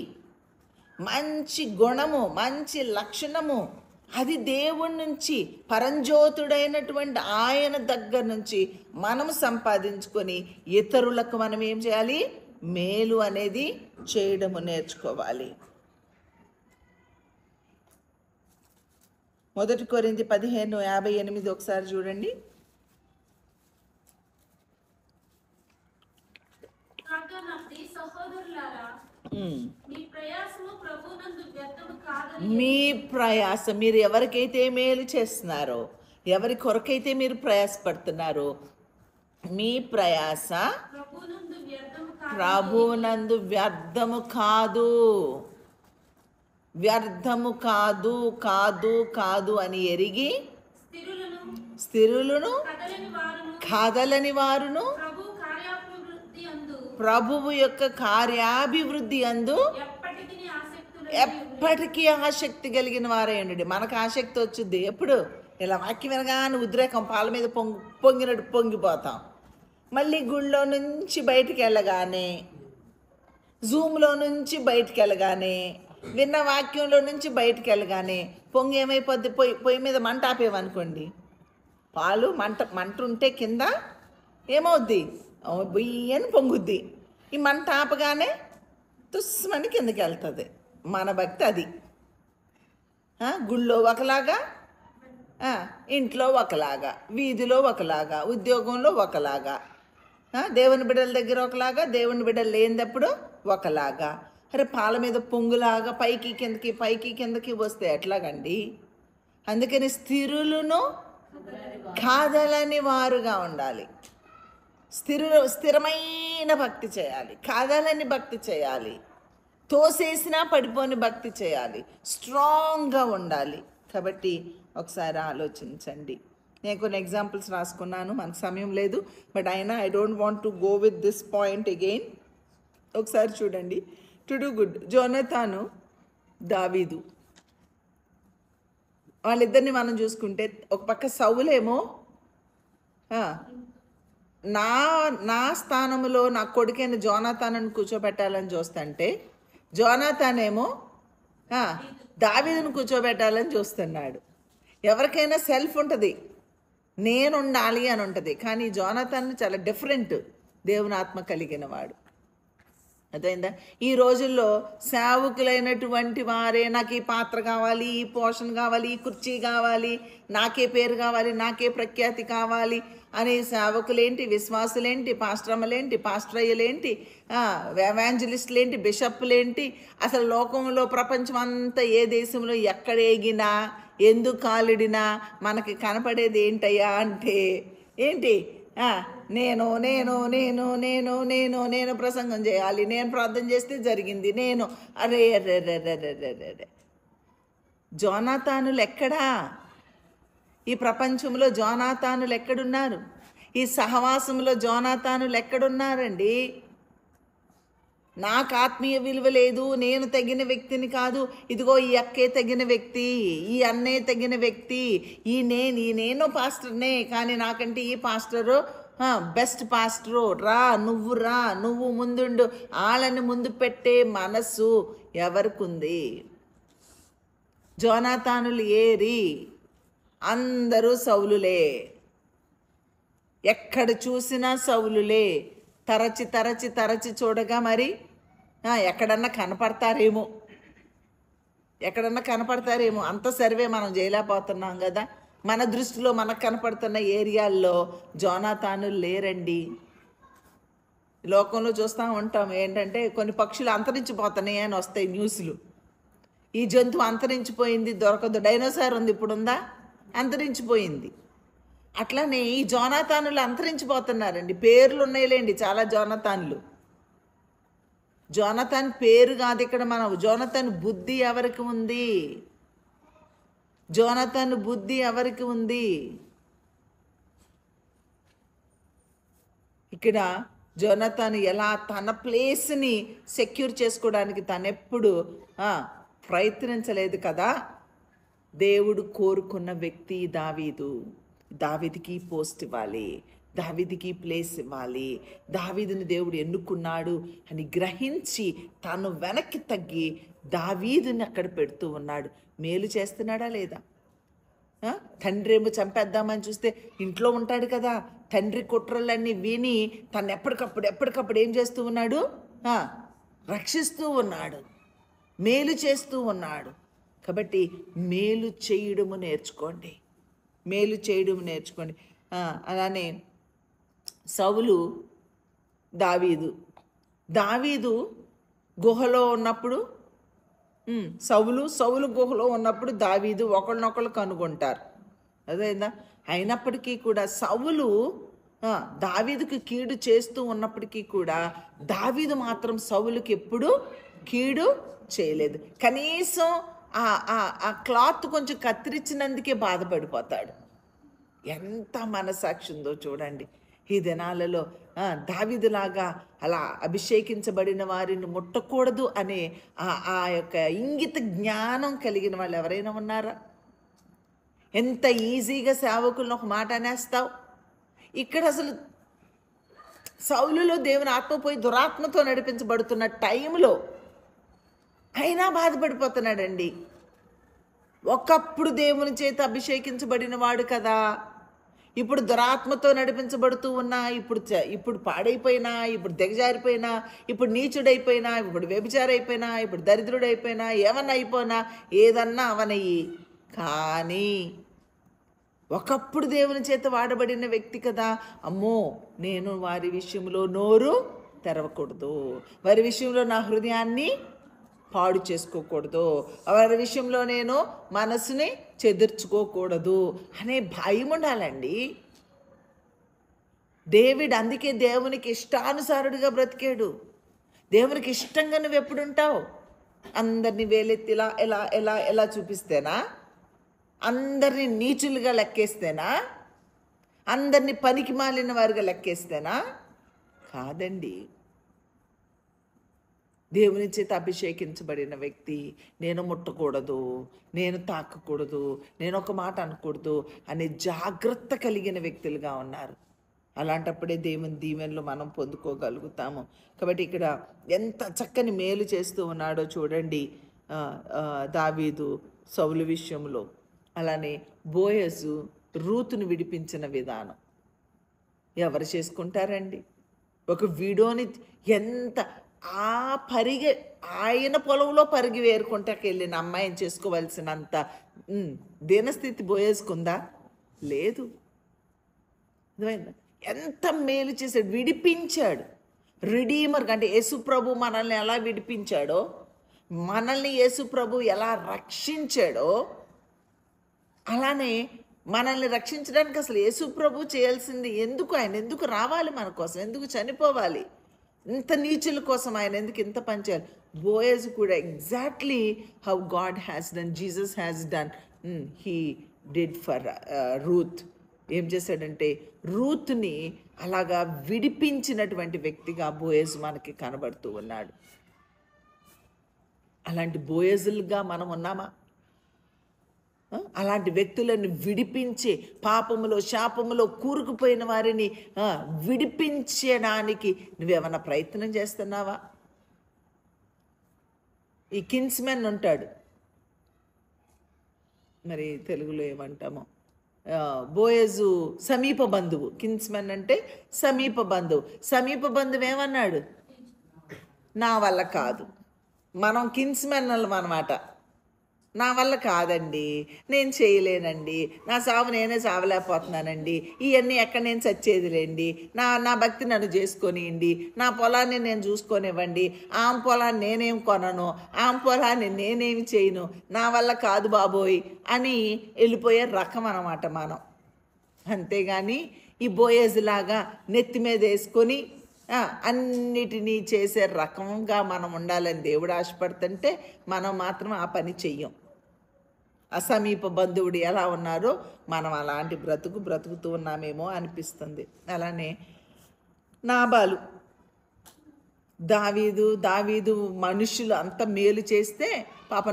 Speaker 1: మంచి గుణము, మంచి లక్షణము. అది దేవుడి నుంచి, పరంజ్యోతుడైనటువంటి ఆయన దగ్గర నుంచి మనం సంపాదించుకొని ఇతరులకు మనం ఏం చేయాలి? మేలు అనేది చేయడము నేర్చుకోవాలి. 1 కొరింథీ 15:58 ఒకసారి చూడండి. మీ ప్రయాస, మీరు ఎవరికైతే మేలు చేస్తున్నారో, ఎవరి కొరకైతే మీరు ప్రయాసపడుతున్నారో, మీ ప్రయాస ప్రభునందు వ్యర్థము కాదు. వ్యర్థము కాదు, కాదు, కాదు అని ఎరిగి స్థిరులను కదలని వారును ప్రభువు యొక్క కార్యాభివృద్ధి అందు ఎప్పటికీ ఆసక్తి కలిగిన వారే ఉండండి. మనకు ఆసక్తి వచ్చింది ఎప్పుడు? ఇలా వాక్యం వినగానే ఉద్రేకం పాల మీద పొంగినట్టు పొంగిపోతాం. మళ్ళీ గుళ్ళో నుంచి బయటికి వెళ్ళగానే, జూమ్లో నుంచి బయటికి వెళ్ళగానే, విన్న వాక్యంలో నుంచి బయటికి వెళ్ళగానే పొంగి ఏమైపోద్ది? పొయ్యి మీద మంట ఆపేవనుకోండి, పాలు మంట ఉంటే కింద ఏమవుద్ది? బొయ్యని పొంగుద్ది. ఈ మంట ఆపగానే తుస్మని కిందకి వెళ్తుంది. మన భక్తి అది. గుళ్ళో ఒకలాగా, ఇంట్లో ఒకలాగా, వీధిలో ఒకలాగా, ఉద్యోగంలో ఒకలాగా, దేవుని బిడ్డల దగ్గర ఒకలాగా, దేవుని బిడ్డలు లేనిదప్పుడు ఒకలాగా. అరే పాల మీద పొంగులాగా పైకి కిందకి వస్తే ఎట్లాగండి? అందుకని స్థిరులను కాదలని వారుగా ఉండాలి. స్థిరమైన భక్తి చేయాలి, కాదలని భక్తి చేయాలి, తోసేసినా పడిపోని భక్తి చేయాలి, స్ట్రాంగ్గా ఉండాలి. కాబట్టి ఒకసారి ఆలోచించండి. నేను కొన్ని ఎగ్జాంపుల్స్ రాసుకున్నాను, మనకు సమయం లేదు, బట్ అయినా I don't want to go with this point again. ఒకసారి చూడండి, టు డూ గుడ్. జోనతాను, దావీదు, వాళ్ళిద్దరిని మనం చూసుకుంటే, ఒక పక్క సౌలేమో నా నా స్థానంలో నా కొడుకైన జోనాతాను కూర్చోబెట్టాలని చూస్తుంటే, జోనాతానేమో దావీదును కూర్చోబెట్టాలని చూస్తున్నాడు. ఎవరికైనా సెల్ఫ్ ఉంటుంది, నేను ఉండాలి అని ఉంటుంది, కానీ జోనాతాన్ చాలా డిఫరెంట్, దేవుని ఆత్మ కలిగిన వాడు. అదైందా? ఈ రోజుల్లో సేవకులైనటువంటి వారే నాకు ఈ పాత్ర కావాలి, ఈ పోషణ కావాలి, ఈ కుర్చీ కావాలి, నాకే పేరు కావాలి, నాకే ప్రఖ్యాతి కావాలి అనే సేవకులేంటి, విశ్వాసులేంటి, పాస్టర్మలేంటి, పాస్టరయ్యలేంటి, ఎవాంజలిస్టులేంటి, బిషప్లేంటి, అసలు లోకంలో ప్రపంచం అంతా ఏ దేశంలో ఎక్కడ ఎగినా ఎందుకు కాలిడినా మనకి కనపడేది ఏంటయ్యా అంటే ఏంటి? నేను నేను నేను నేను నేను నేను ప్రసంగం చేయాలి, నేను ప్రార్థన చేస్తే జరిగింది, నేను అరే అరే అరే అరే అరే అరే. జోనాతానులు ఎక్కడా? ఈ ప్రపంచంలో జోనాతానులు ఎక్కడున్నారు? ఈ సహవాసంలో జోనాతానులు ఎక్కడున్నారండి? నాకు ఆత్మీయ విలువ లేదు, నేను తగిన వ్యక్తిని కాదు, ఇదిగో ఈ అక్కే తగిన వ్యక్తి, ఈ అన్నే తగిన వ్యక్తి, ఈ నేను పాస్టర్నే, కానీ నాకంటే ఈ పాస్టరు బెస్ట్ పాస్టరు, రా నువ్వు ముందుండు, వాళ్ళని ముందు పెట్టే మనసు ఎవరికుంది? జోనాతానులు ఏరి అందరూ సౌలులే, ఎక్కడ చూసినా సౌలులే. తరచి తరచి తరచి చూడగా మరి ఎక్కడన్నా కనపడతారేమో, అంత సర్వే మనం చేయలేకపోతున్నాం కదా. మన దృష్టిలో మనకు కనపడుతున్న ఏరియాల్లో జోనాతానులు లేరండి. లోకంలో చూస్తూ ఉంటాం ఏంటంటే కొన్ని పక్షులు అంతరించిపోతున్నాయి అని వస్తాయి న్యూస్లు. ఈ జంతువు అంతరించిపోయింది, దొరకదు. డైనోసార్ ఉంది, ఇప్పుడు ఉందా? అంతరించిపోయింది. అట్లానే ఈ జోనాతానులు అంతరించిపోతున్నారండి. పేర్లు ఉన్నాయిలేండి చాలా జోనాతాన్లు. జోనాతాన్ పేరు కాదు ఇక్కడ మనం, జోనాతాన్ బుద్ధి ఎవరికి ఉంది? జోనాతాన్ బుద్ధి ఎవరికి ఉంది? ఇక్కడ జోనాతాన్ ఎలా తన ప్లేస్ని సెక్యూర్ చేసుకోవడానికి తనెప్పుడు ప్రయత్నించలేదు కదా. దేవుడు కోరుకున్న వ్యక్తి దావీదు. దావీదుకి పోస్ట్ ఇవ్వాలి, దావీదుకి ప్లేస్ ఇవ్వాలి, దావీదుని దేవుడు ఎన్నుకున్నాడు అని గ్రహించి తను వెనక్కి తగ్గి దావీదుని అక్కడ పెడుతూ ఉన్నాడు. మేలు చేస్తున్నాడా లేదా? తండ్రి ఏమో చంపేద్దామని చూస్తే ఇంట్లో ఉంటాడు కదా, తండ్రి కుట్రలన్నీ విని తను ఎప్పటికప్పుడు ఏం చేస్తూ ఉన్నాడు? రక్షిస్తూ ఉన్నాడు, మేలు చేస్తూ ఉన్నాడు. కాబట్టి మేలు చేయడము నేర్చుకోండి, మేలు చేయడం నేర్చుకోండి. అలానే సౌలు, దావీదు గుహలో ఉన్నప్పుడు, సౌలు గుహలో ఉన్నప్పుడు దావీదు ఒకళ్ళనొకళ్ళు కనుగొంటారు. అదేందా? అయినప్పటికీ కూడా సౌలు దావీదుకి కీడు చేస్తూ ఉన్నప్పటికీ కూడా దావీదు మాత్రం సౌలుకి ఎప్పుడు కీడు చేయలేదు. కనీసం ఆ క్లాత్ కొంచెం కత్తిరించినందుకే బాధపడిపోతాడు. ఎంత మనసాక్షి ఉందో చూడండి. ఈ దినాలలో దావీదులాగా అలా అభిషేకించబడిన వారిని ముట్టకూడదు అనే ఆ యొక్క ఇంగిత జ్ఞానం కలిగిన వాళ్ళు ఎవరైనా ఉన్నారా? ఎంత ఈజీగా సేవకులను ఒక మాట అనేస్తావు. ఇక్కడ అసలు సౌలులో దేవుని ఆత్మ పోయి దురాత్మతో నడిపించబడుతున్న టైంలో అయినా బాధపడిపోతున్నాడండి. ఒకప్పుడు దేవుని చేత అభిషేకించబడిన వాడు కదా, ఇప్పుడు దురాత్మతో నడిపించబడుతూ ఉన్నా, ఇప్పుడు పాడైపోయినా, ఇప్పుడు దిగజారిపోయినా, ఇప్పుడు నీచుడైపోయినా, ఇప్పుడు వ్యభిచారైపోయినా, ఇప్పుడు దరిద్రుడైపోయినా, ఏమన్నా అయిపోయినా, ఏదన్నా అవనయ్యి, కానీ ఒకప్పుడు దేవుని చేత వాడబడిన వ్యక్తి కదా. అమ్మో, నేను వారి విషయంలో నోరు తెరవకూడదు, వారి విషయంలో నా హృదయాన్ని పాడు చేసుకోకూడదు, వారి విషయంలో నేను మనసుని చెదుర్చుకోకూడదు అనే భయం ఉండాలండి. డేవిడ్ అందుకే దేవునికి ఇష్టానుసారుడిగా బ్రతికాడు. దేవునికి ఇష్టంగా నువ్వు ఎప్పుడు ఉంటావు? అందరినీ వేలెత్తి ఇలా ఎలా ఎలా ఎలా చూపిస్తేనా? అందరినీ నీచులుగా లెక్కేస్తేనా? అందరినీ పనికి మాలిన వారుగా లెక్కేస్తేనా? కాదండి. దేవుని చేత అభిషేకించబడిన వ్యక్తి నేను ముట్టకూడదు, నేను తాకకూడదు, నేను ఒక మాట అనకూడదు అనే జాగ్రత్త కలిగిన వ్యక్తులుగా ఉన్నారు. అలాంటప్పుడే దేవుని దీవెనలు మనం పొందుకోగలుగుతాము. కాబట్టి ఇక్కడ ఎంత చక్కని మేలు చేస్తూ ఉన్నాడో చూడండి దావీదు సౌలు విషయంలో. అలానే బోయజు రూతును విడిపించిన విధానం ఎవరు చేసుకుంటారండి? ఒక వీడియోని ఎంత ఆయన పొలంలో పరిగి వేరుకుంటాకి వెళ్ళిన అమ్మాయిని చేసుకోవాల్సినంత దీనస్థితి బోయేసుకుందా? లేదు. ఎంత మేలు చేశాడు, విడిపించాడు. రిడీమర్ అంటే యేసుప్రభు మనల్ని ఎలా విడిపించాడో, మనల్ని యేసుప్రభు ఎలా రక్షించాడో, అలానే మనల్ని రక్షించడానికి అసలు యేసుప్రభు చేయాల్సింది ఎందుకు? ఆయన ఎందుకు రావాలి మన కోసం? ఎందుకు చనిపోవాలి? ఇంత నీచుల కోసం ఆయన ఎందుకు ఇంత పనిచేయాలి? బోయజ్ కూడా exactly how God has done, Jesus has done, he did for Ruth. ఏం చేశాడంటే రూత్ని అలాగా విడిపించినటువంటి వ్యక్తిగా బోయజ్ మనకి కనబడుతూ ఉన్నాడు. అలాంటి బోయజులుగా మనం ఉన్నామా? అలాంటి వ్యక్తులను విడిపించే, పాపములో శాపములో కూరుకుపోయిన వారిని విడిపించడానికి నువ్వేమన్నా ప్రయత్నం చేస్తున్నావా? ఈ కిన్స్మెన్ ఉంటాడు, మరి తెలుగులో ఏమంటామో, బోయజు సమీప బంధువు. కిన్స్మెన్ అంటే సమీప బంధువు. సమీప బంధువు ఏమన్నాడు? నా వల్ల కాదు. మనం కిన్స్మెన్లు అన్నమాట. నా వల్ల కాదండి, నేను చేయలేనండి, నా సావు నేనే సావలేకపోతున్నానండి, ఇవన్నీ ఎక్కడ నేను చచ్చేదిలేండి, నా భక్తి నన్ను చేసుకొనియండి, నా పొలాన్ని నేను చూసుకొనివ్వండి, ఆమె పొలాన్ని నేనేం కొనను, ఆమె పొలాన్ని నేనేమి చేయను, నా వల్ల కాదు బాబోయ్ అని వెళ్ళిపోయే రకం అన్నమాట మనం. అంతేగాని ఈ బోయేజ్లాగా నెత్తి మీద వేసుకొని అన్నిటినీ చేసే రకంగా మనం ఉండాలని దేవుడు ఆశపడుతుంటే మనం మాత్రం ఆ పని చెయ్యం. అసమీప బంధువుడు ఎలా ఉన్నారో మనం అలాంటి బ్రతుకుతూ ఉన్నామేమో అనిపిస్తుంది. అలానే నాబాలు, దావీదు మనుషులు అంత మేలు చేస్తే పాప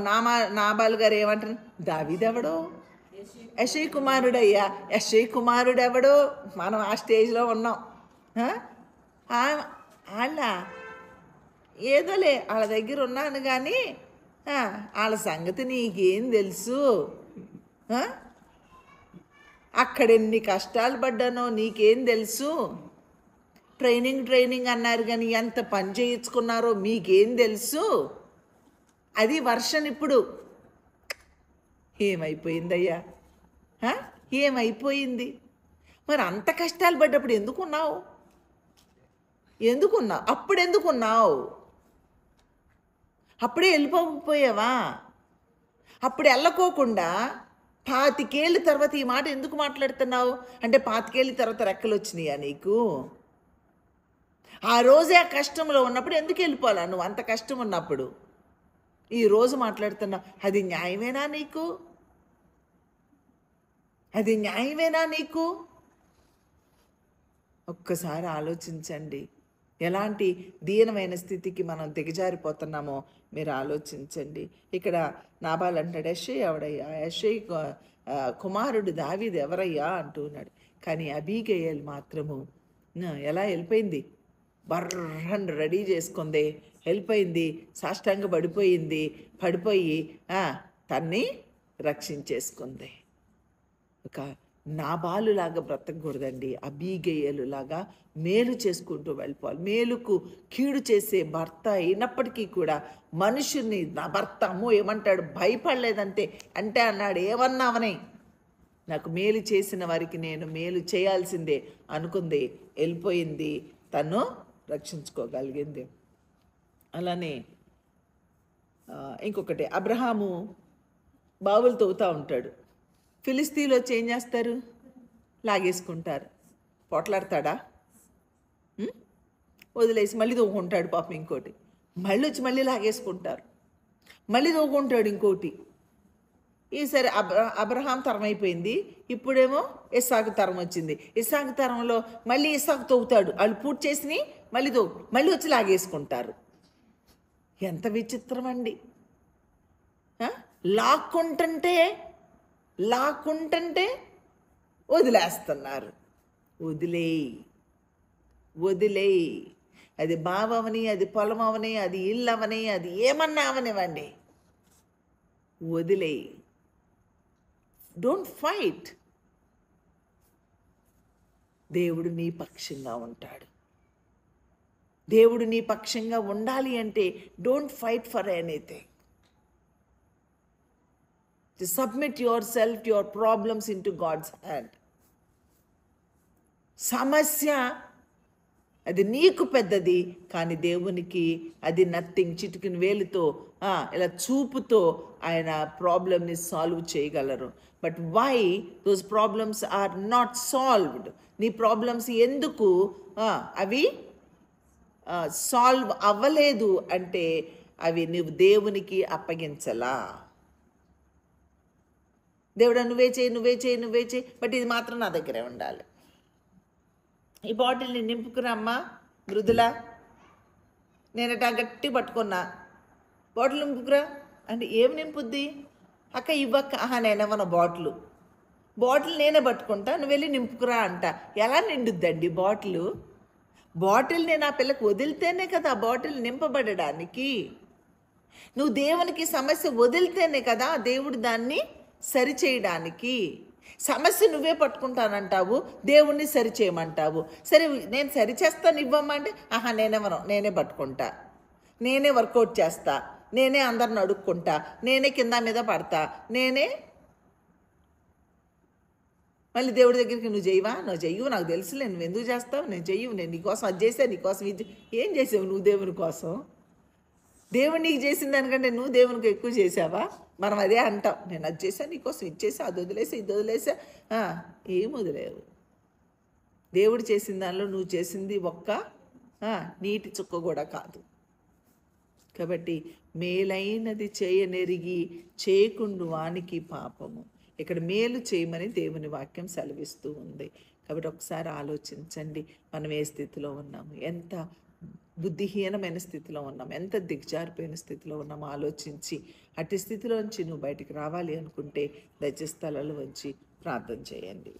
Speaker 1: నాబాలు గారు ఏమంటారు? దావీదెవడో? యెషై కుమారుడయ్యా. యెషై కుమారుడెవడో? మనం ఆ స్టేజ్లో ఉన్నాం. వాళ్ళ ఏదోలే వాళ్ళ దగ్గర ఉన్నాను కానీ వాళ్ళ సంగతి నీకేం తెలుసు? అక్కడెన్ని కష్టాలు పడ్డానో నీకేం తెలుసు? ట్రైనింగ్ అన్నారు కానీ ఎంత పని చేయించుకున్నారో మీకేం తెలుసు? అది వర్షన్. ఇప్పుడు ఏమైపోయిందయ్యా? ఏమైపోయింది? మరి అంత కష్టాలు పడ్డప్పుడు ఎందుకున్నావు? అప్పుడు ఎందుకున్నావు? అప్పుడే వెళ్ళిపోకపోయావా? అప్పుడు వెళ్ళకోకుండా 25 ఏళ్ళ తర్వాత ఈ మాట ఎందుకు మాట్లాడుతున్నావు? అంటే 25 ఏళ్ళ తర్వాత రెక్కలు వచ్చినాయా నీకు? ఆ రోజే ఆ కష్టంలో ఉన్నప్పుడు ఎందుకు వెళ్ళిపోవాలా? నువ్వు అంత కష్టం ఉన్నప్పుడు ఈరోజు మాట్లాడుతున్నావు. అది న్యాయమేనా నీకు? అది న్యాయమేనా నీకు? ఒక్కసారి ఆలోచించండి. ఎలాంటి దీనమైన స్థితికి మనం దిగజారిపోతున్నామో మీరు ఆలోచించండి. ఇక్కడ నాబాల్ అంటాడు, యెషై ఎవడయ్యా? యెషై కుమారుడు దావీదు ఎవరయ్యా అంటున్నాడు. కానీ అబీగయల్ మాత్రము ఎలా వెళ్ళిపోయింది? బర్రన్ రెడీ చేసుకుంది, వెళ్ళిపోయింది, సాష్టాంగ పడిపోయి తన్ని రక్షించేసుకుంది. ఒక నాబాలులాగా బ్రతకూడదండి, అబీగయలులాగా మేలు చేసుకుంటూ వెళ్ళిపోవాలి. మేలుకు కీడు చేసే భర్త అయినప్పటికీ కూడా మనుషుల్ని, నా భర్త అమ్మో ఏమంటాడు భయపడలేదంటే అంటే అన్నాడు, ఏమన్నావని నాకు మేలు చేసిన వారికి నేను మేలు చేయాల్సిందే అనుకుంది, వెళ్ళిపోయింది, తను రక్షించుకోగలిగింది. అలానే ఇంకొకటి, అబ్రహాము బావులు తవ్వుతూ ఉంటాడు. ఫిలిస్తీన్లు వచ్చి ఏం చేస్తారు? లాగేసుకుంటారు. పోట్లాడతాడా? వదిలేసి మళ్ళీ తవ్వుకుంటాడు పాపం ఇంకోటి, మళ్ళీ వచ్చి మళ్ళీ లాగేసుకుంటారు, మళ్ళీ తవ్వుకుంటాడు ఇంకోటి. ఈసారి అబ్రహాం తరం అయిపోయింది, ఇప్పుడేమో ఇస్సాకు తరం వచ్చింది. ఇస్సాకు తరంలో మళ్ళీ ఇస్సాకు తవ్వుతాడు, వాళ్ళు పూర్తి చేసి మళ్ళీ వచ్చి లాగేసుకుంటారు. ఎంత విచిత్రం అండి. లాక్కుంటుంటే వదిలేస్తున్నారు. వదిలేయి. అది బావని, అది పొలం అవని, అది ఇల్లు అవని, అది ఏమన్నా అవనివ్వండి, వదిలేయి. Don't fight. దేవుడు నీ పక్షంగా ఉంటాడు. దేవుడు నీ పక్షంగా ఉండాలి అంటే don't fight for anything. To submit yourself, your problems into God's hand. సమస్య అది నీకు పెద్దది, కానీ దేవునికి అది నథింగ్. చిటికిన వేలుతో ఇలా చూపుతో ఆయన ప్రాబ్లమ్ని సాల్వ్ చేయగలరు. But why those problems are not solved? నీ ప్రాబ్లమ్స్ ఎందుకు అవి సాల్వ్ అవ్వలేదు అంటే అవి నువ్వు దేవునికి అప్పగించలా. దేవుడా నువ్వే చేయి, బట్ ఇది మాత్రం నా దగ్గరే ఉండాలి. ఈ బాటిల్ని నింపుకురమ్మా మృదుల, నేనట గట్టి పట్టుకున్నా, బాటిల్ నింపుకురా అంటే ఏం నింపుద్ది? అక్క ఇవ్వక్క, నేనేమన్నా బాటిల్ నేనే పట్టుకుంటా, నువ్వు వెళ్ళి నింపుకురా అంట. ఎలా నిండుద్దండి బాటిల్ నేను ఆ పిల్లకి వదిలితేనే కదా ఆ బాటిల్ నింపబడడానికి. నువ్వు దేవునికి సమస్య వదిలితేనే కదా దేవుడు దాన్ని సరిచేయడానికి. సమస్య నువ్వే పట్టుకుంటానంటావు, దేవుణ్ణి సరిచేయమంటావు. సరే నేను సరిచేస్తాను ఇవ్వమ్మా అంటే నేనే పట్టుకుంటా, నేనే వర్కౌట్ చేస్తా, నేనే అందరిని అడుక్కుంటా, నేనే కింద మీద పడతా, నేనే. మళ్ళీ దేవుడి దగ్గరికి నువ్వు చెయ్యవు, నాకు తెలుసులే, నువ్వు ఎందుకు చేస్తావు, నేను చెయ్యవు, నేను నీకోసం అది చేసా, నీకోసం ఇది. ఏం చేసావు నువ్వు దేవుని కోసం? దేవుడు నీకు చేసిన దానికంటే నువ్వు దేవునికి ఎక్కువ చేసావా? మనం అదే అంటాం, నేను అది చేసా, నీకోసం ఇది చేసా, అది వదిలేసా, ఇది వదిలేసా. ఏం వదిలేవు. దేవుడు చేసిన దానిలో నువ్వు చేసింది ఒక్క నీటి చుక్క కూడా కాదు. కాబట్టి మేలైనది చేయనెరిగి చేయకుండు వానికి పాపము. ఇక్కడ మేలు చేయమని దేవుని వాక్యం సెలవిస్తూ ఉంది. కాబట్టి ఒకసారి ఆలోచించండి, మనం ఏ స్థితిలో ఉన్నాము, ఎంత బుద్ధిహీనమైన స్థితిలో ఉన్నాం, ఎంత దిగజారిపోయిన స్థితిలో ఉన్నామో ఆలోచించి అట్టి స్థితిలోంచి నువ్వు బయటికి రావాలి అనుకుంటే దయచేసి తలలు వంచి ప్రార్థన చేయండి.